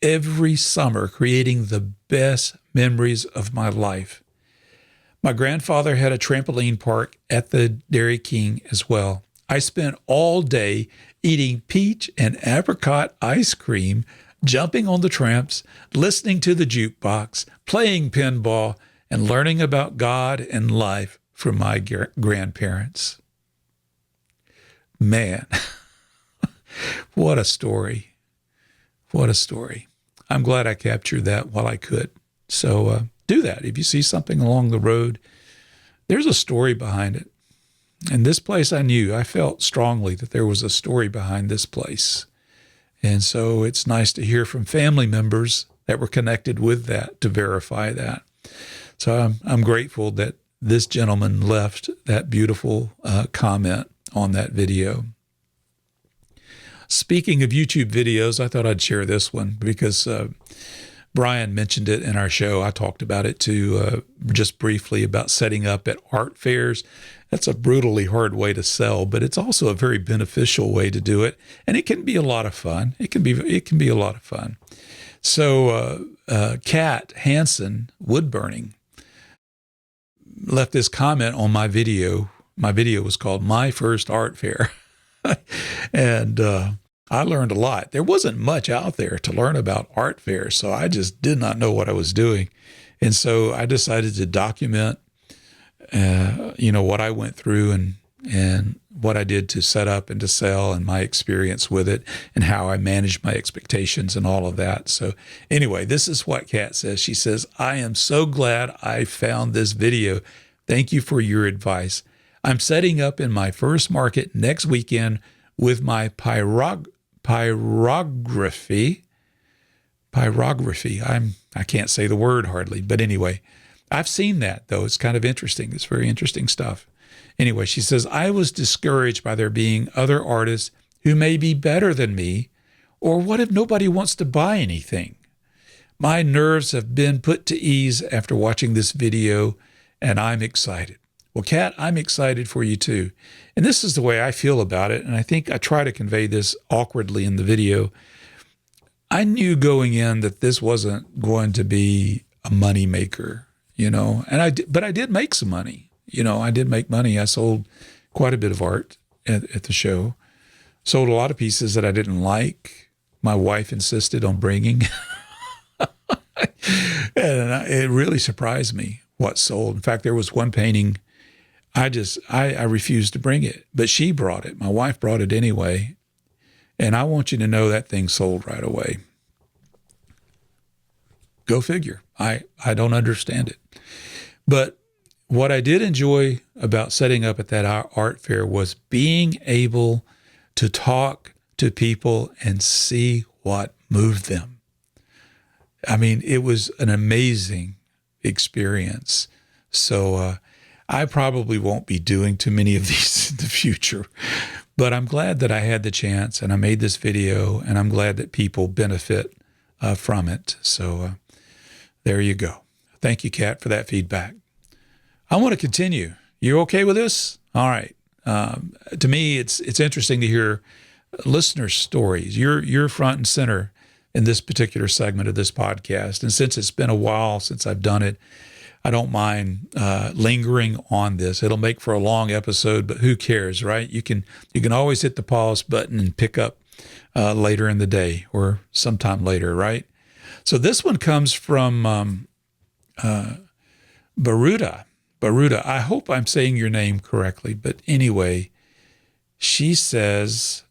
every summer creating the best memories of my life. My grandfather had a trampoline park at the Dairy King as well. I spent all day eating peach and apricot ice cream, jumping on the tramps, listening to the jukebox, playing pinball, and learning about God and life from my grandparents. Man, what a story. What a story. I'm glad I captured that while I could. So do that. If you see something along the road, there's a story behind it. And this place I felt strongly that there was a story behind this place. And so it's nice to hear from family members that were connected with that to verify that. So I'm grateful that this gentleman left that beautiful comment on that video. Speaking of YouTube videos, I thought I'd share this one because Brian mentioned it in our show. I talked about it too, just briefly, about setting up at art fairs. That's a brutally hard way to sell, but it's also a very beneficial way to do it, and it can be a lot of fun. It can be a lot of fun. So, Kat Hansen, wood burning, left this comment on my video. My video was called "My First Art Fair," and I learned a lot. There wasn't much out there to learn about art fairs, so I just did not know what I was doing, and so I decided to document what I went through and what I did to set up and to sell and my experience with it and how I managed my expectations and all of that. So anyway, this is what Kat says. She says, "I am so glad I found this video. Thank you for your advice. I'm setting up in my first market next weekend with my pyrography. I can't say the word hardly, but anyway, I've seen that, though. It's kind of interesting. It's very interesting stuff. Anyway, she says, I was discouraged by there being other artists who may be better than me, or what if nobody wants to buy anything? My nerves have been put to ease after watching this video, and I'm excited." Well, Kat, I'm excited for you too. And this is the way I feel about it, and I think I try to convey this awkwardly in the video. I knew going in that this wasn't going to be a money maker, but I did make some money. I did make money. I sold quite a bit of art at the show. Sold a lot of pieces that I didn't like. My wife insisted on bringing. And it really surprised me what sold. In fact, there was one painting, I refused to bring it, but she brought it. My wife brought it anyway. And I want you to know that thing sold right away. Go figure. I don't understand it. But what I did enjoy about setting up at that art fair was being able to talk to people and see what moved them. I mean, it was an amazing experience. So I probably won't be doing too many of these in the future, but I'm glad that I had the chance and I made this video, and I'm glad that people benefit from it. So there you go. Thank you, Kat, for that feedback. I want to continue. You okay with this? All right. To me, it's interesting to hear listeners' stories. You're front and center in this particular segment of this podcast. And since it's been a while since I've done it, I don't mind lingering on this. It'll make for a long episode, but who cares, right? You can always hit the pause button and pick up later in the day or sometime later, right? So this one comes from Baruda. I hope I'm saying your name correctly, but anyway, she says,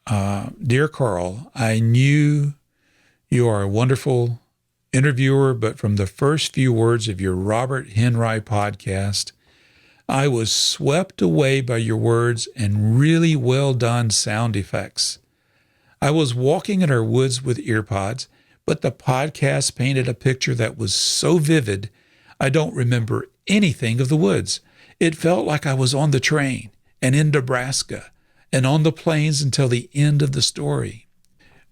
Dear Carl, I knew you are a wonderful interviewer, but from the first few words of your Robert Henry podcast, I was swept away by your words and really well done sound effects. I was walking in our woods with earpods, but the podcast painted a picture that was so vivid, I don't remember anything of the woods. It felt like I was on the train and in Nebraska and on the plains until the end of the story.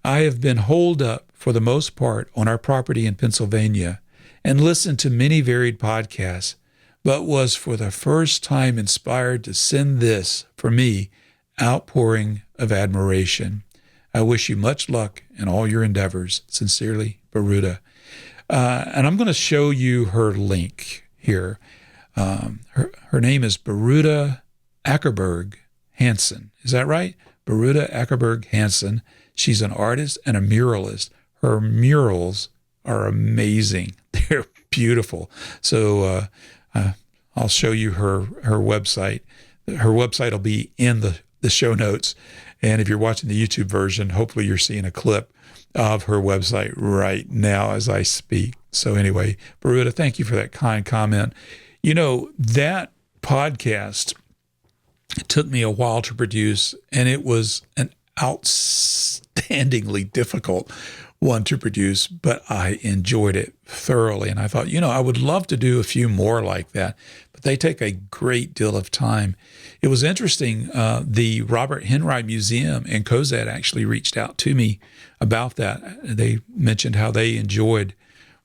I have been holed up for the most part on our property in Pennsylvania and listened to many varied podcasts, but was for the first time inspired to send this, for me, outpouring of admiration. I wish you much luck in all your endeavors. Sincerely, Baruda. And I'm going to show you her link here. Her name is Baruda Ackerberg Hansen. Is that right? Baruda Ackerberg Hansen. She's an artist and a muralist. Her murals are amazing. They're beautiful. So I'll show you her website. Her website will be in the show notes. And if you're watching the YouTube version, hopefully you're seeing a clip of her website right now as I speak. So anyway, Baruda, thank you for that kind comment. That podcast took me a while to produce, and it was an outstandingly difficult one to produce, but I enjoyed it thoroughly. And I thought, I would love to do a few more like that, but they take a great deal of time. It was interesting. The Robert Henry Museum in Cozad actually reached out to me about that. They mentioned how they enjoyed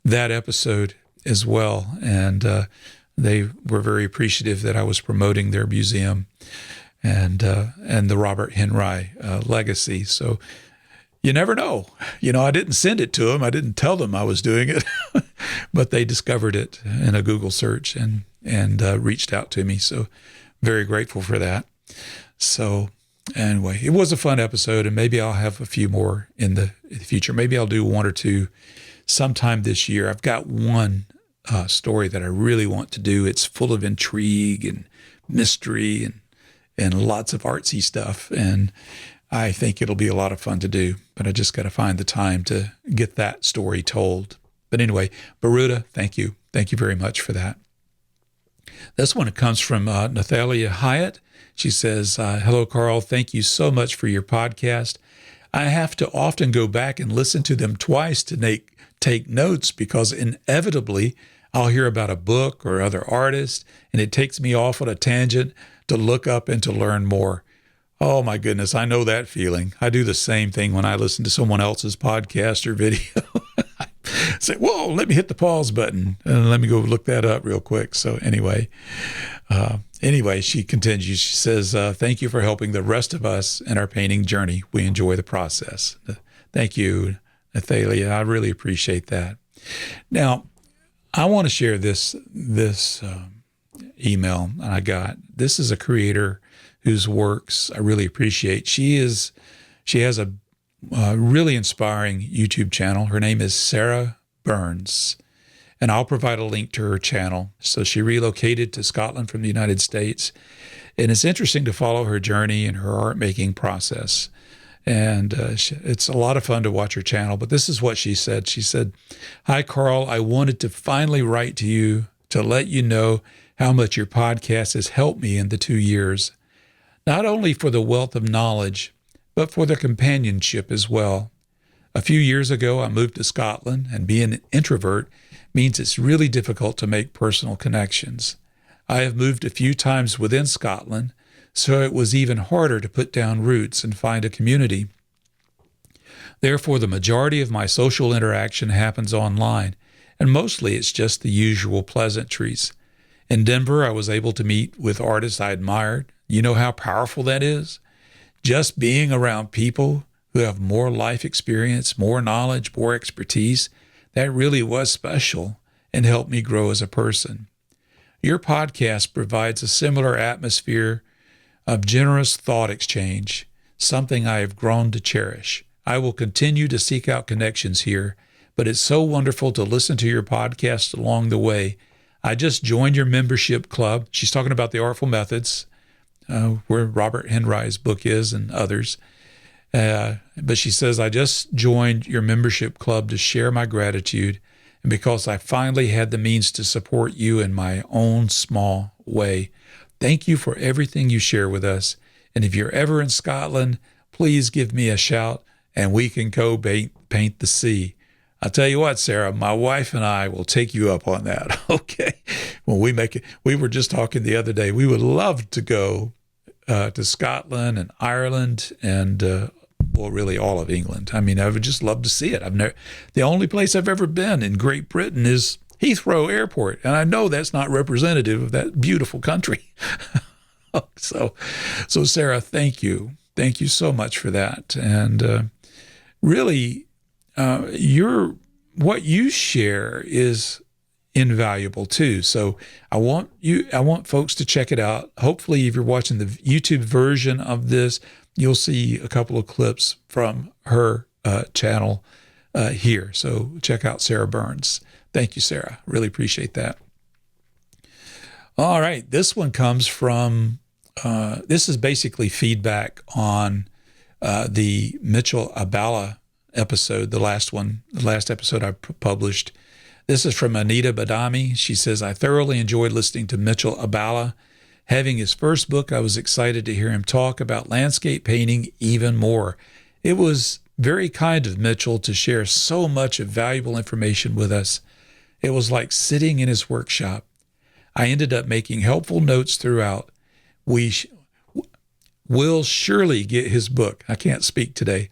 that episode as well. And they were very appreciative that I was promoting their museum and the Robert Henry legacy. So you never know. I didn't send it to them. I didn't tell them I was doing it, but they discovered it in a Google search and reached out to me. So very grateful for that. So anyway, it was a fun episode, and maybe I'll have a few more in the future. Maybe I'll do one or two sometime this year. I've got one story that I really want to do. It's full of intrigue and mystery and lots of artsy stuff, and I think it'll be a lot of fun to do, but I just got to find the time to get that story told. But anyway, Baruda, thank you. Thank you very much for that. This one comes from Nathalia Hyatt. She says, hello, Carl. Thank you so much for your podcast. I have to often go back and listen to them twice to take notes because inevitably I'll hear about a book or other artist, and it takes me off on a tangent to look up and to learn more. Oh, my goodness, I know that feeling. I do the same thing when I listen to someone else's podcast or video. I say, whoa, let me hit the pause button and let me go look that up real quick. So anyway, she continues. She says, thank you for helping the rest of us in our painting journey. We enjoy the process. Thank you, Nathalia. I really appreciate that. Now, I want to share this email I got. This is a creator whose works I really appreciate. She has a really inspiring YouTube channel. Her name is Sarah Burns, and I'll provide a link to her channel. So she relocated to Scotland from the United States, and it's interesting to follow her journey and her art making process. And it's a lot of fun to watch her channel. But this is what she said. She said, "Hi, Carl. I wanted to finally write to you to let you know how much your podcast has helped me in the 2 years. Not only for the wealth of knowledge, but for the companionship as well. A few years ago, I moved to Scotland, and being an introvert means it's really difficult to make personal connections. I have moved a few times within Scotland, so it was even harder to put down roots and find a community. Therefore, the majority of my social interaction happens online, and mostly it's just the usual pleasantries. In Denver, I was able to meet with artists I admired. You know how powerful that is? Just being around people who have more life experience, more knowledge, more expertise, that really was special and helped me grow as a person. Your podcast provides a similar atmosphere of generous thought exchange, something I have grown to cherish. I will continue to seek out connections here, but it's so wonderful to listen to your podcast along the way. I just joined your membership club." She's talking about the Artful Methods, where Robert Henry's book is and others. But she says, "I just joined your membership club to share my gratitude and because I finally had the means to support you in my own small way. Thank you for everything you share with us. And if you're ever in Scotland, please give me a shout and we can go paint the sea. I'll tell you what, Sarah, my wife and I will take you up on that, okay? When we make it, we were just talking the other day, we would love to go to Scotland and Ireland and, well, really all of England. I mean, I would just love to see it. The only place I've ever been in Great Britain is Heathrow Airport, and I know that's not representative of that beautiful country. So Sarah, thank you. Thank you so much for that. And really, what you share is invaluable too. So I want folks to check it out. Hopefully, if you're watching the YouTube version of this, you'll see a couple of clips from her channel here. So check out Sarah Burns. Thank you, Sarah. Really appreciate that. All right, this one comes from. This is basically feedback on the Mitchell Abala episode, the last episode I published. This is from Anita Badami. She says, "I thoroughly enjoyed listening to Mitchell Abala. Having his first book, I was excited to hear him talk about landscape painting even more. It was Very kind of Mitchell to share so much of valuable information with us. It was like sitting in his workshop. I ended up making helpful notes throughout. We'll surely get his book. I can't speak today.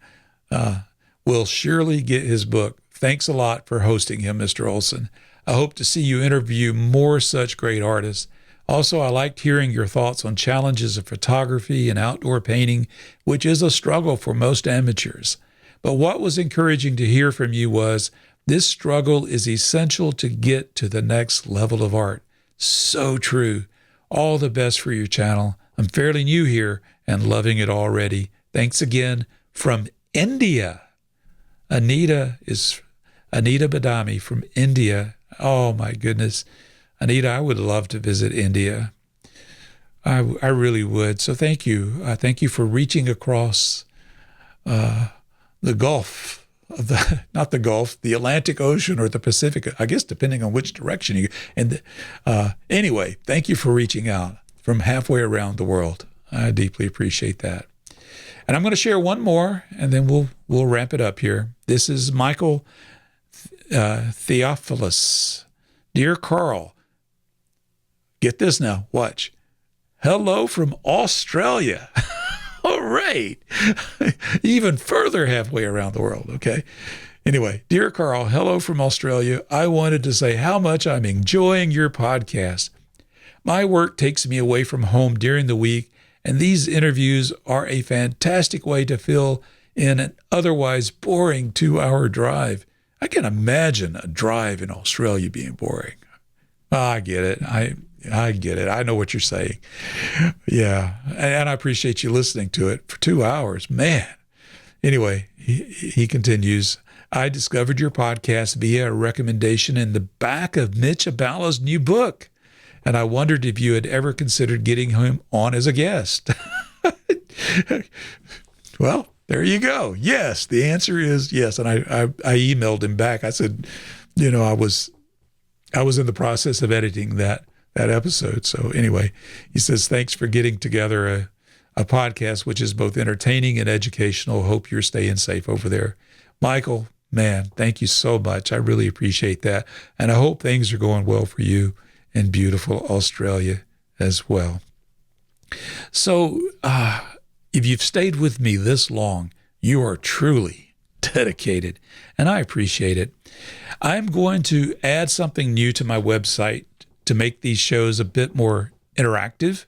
We'll surely get his book. Thanks a lot for hosting him, Mr. Olson. I hope to see you interview more such great artists. Also, I liked hearing your thoughts on challenges of photography and outdoor painting, which is a struggle for most amateurs. But what was encouraging to hear from you was this struggle is essential to get to the next level of art. So true. All the best for your channel. I'm fairly new here and loving it already. Thanks again from India. Anita Badami from India. Oh my goodness. Anita, I would love to visit India. I really would. So thank you. Thank you for reaching across the Gulf. Not the Gulf, the Atlantic Ocean or the Pacific, I guess, depending on which direction you. And anyway, thank you for reaching out from halfway around the world. I deeply appreciate that. And I'm going to share one more, and then we'll wrap it up here. This is Michael Theophilus. Dear Carl, get this now. Watch. Hello from Australia. All right. Even further halfway around the world, okay? Anyway, dear Carl, hello from Australia. I wanted to say how much I'm enjoying your podcast. My work takes me away from home during the week, and these interviews are a fantastic way to fill in an otherwise boring 2-hour drive. I can imagine a drive in Australia being boring. I get it. I get it. I know what you're saying. Yeah. And I appreciate you listening to it for 2 hours. Man. Anyway, he continues, I discovered your podcast via a recommendation in the back of Mitch Abala's new book, and I wondered if you had ever considered getting him on as a guest. Well, there you go. Yes, the answer is yes. And I emailed him back. I said, I was in the process of editing that episode. So anyway, he says, thanks for getting together a podcast, which is both entertaining and educational. Hope you're staying safe over there. Michael, man, thank you so much. I really appreciate that. And I hope things are going well for you in beautiful Australia as well. So if you've stayed with me this long, you are truly dedicated, and I appreciate it. I'm going to add something new to my website to make these shows a bit more interactive.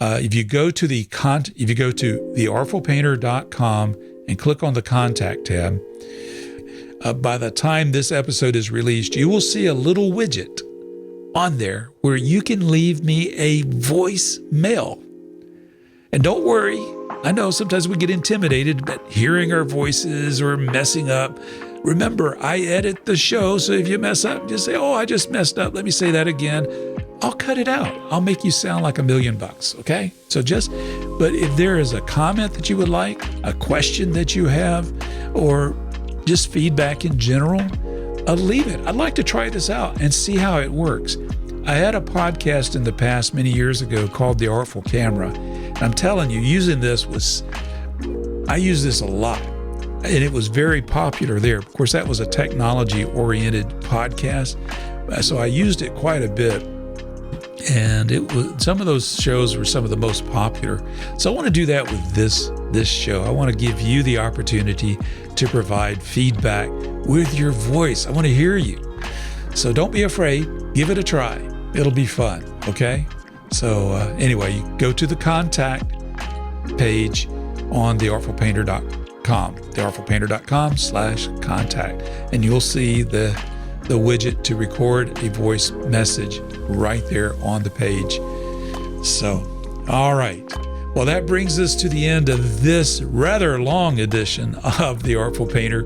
If you go to theartfulpainter.com and click on the contact tab, by the time this episode is released, you will see a little widget on there where you can leave me a voicemail. And don't worry, I know sometimes we get intimidated about hearing our voices or messing up. Remember, I edit the show, so if you mess up, just say, oh, I just messed up. Let me say that again. I'll cut it out. I'll make you sound like $1 million, okay? But if there is a comment that you would like, a question that you have, or just feedback in general, leave it. I'd like to try this out and see how it works. I had a podcast in the past many years ago called The Artful Camera. And I'm telling you, I use this a lot. And it was very popular there. Of course, that was a technology-oriented podcast, so I used it quite a bit. And some of those shows were some of the most popular. So I want to do that with this show. I want to give you the opportunity to provide feedback with your voice. I want to hear you. So don't be afraid. Give it a try. It'll be fun, okay? So anyway, you go to the contact page on theartfulpainter.com, theartfulpainter.com/contact, and you'll see the widget to record a voice message right there on the page. So, all right. Well, that brings us to the end of this rather long edition of The Artful Painter,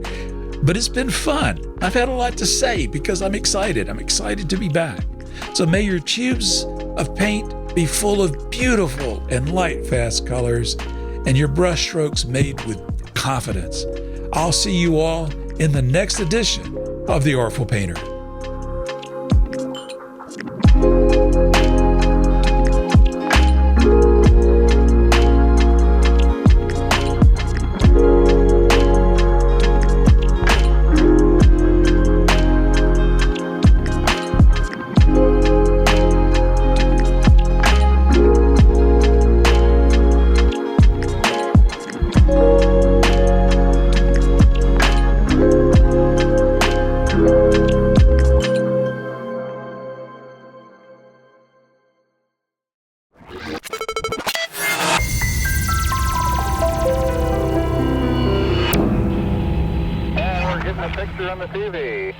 but it's been fun. I've had a lot to say because I'm excited. I'm excited to be back. So may your tubes of paint be full of beautiful and light, fast colors, and your brush strokes made with confidence. I'll see you all in the next edition of The Artful Painter. the picture on the TV.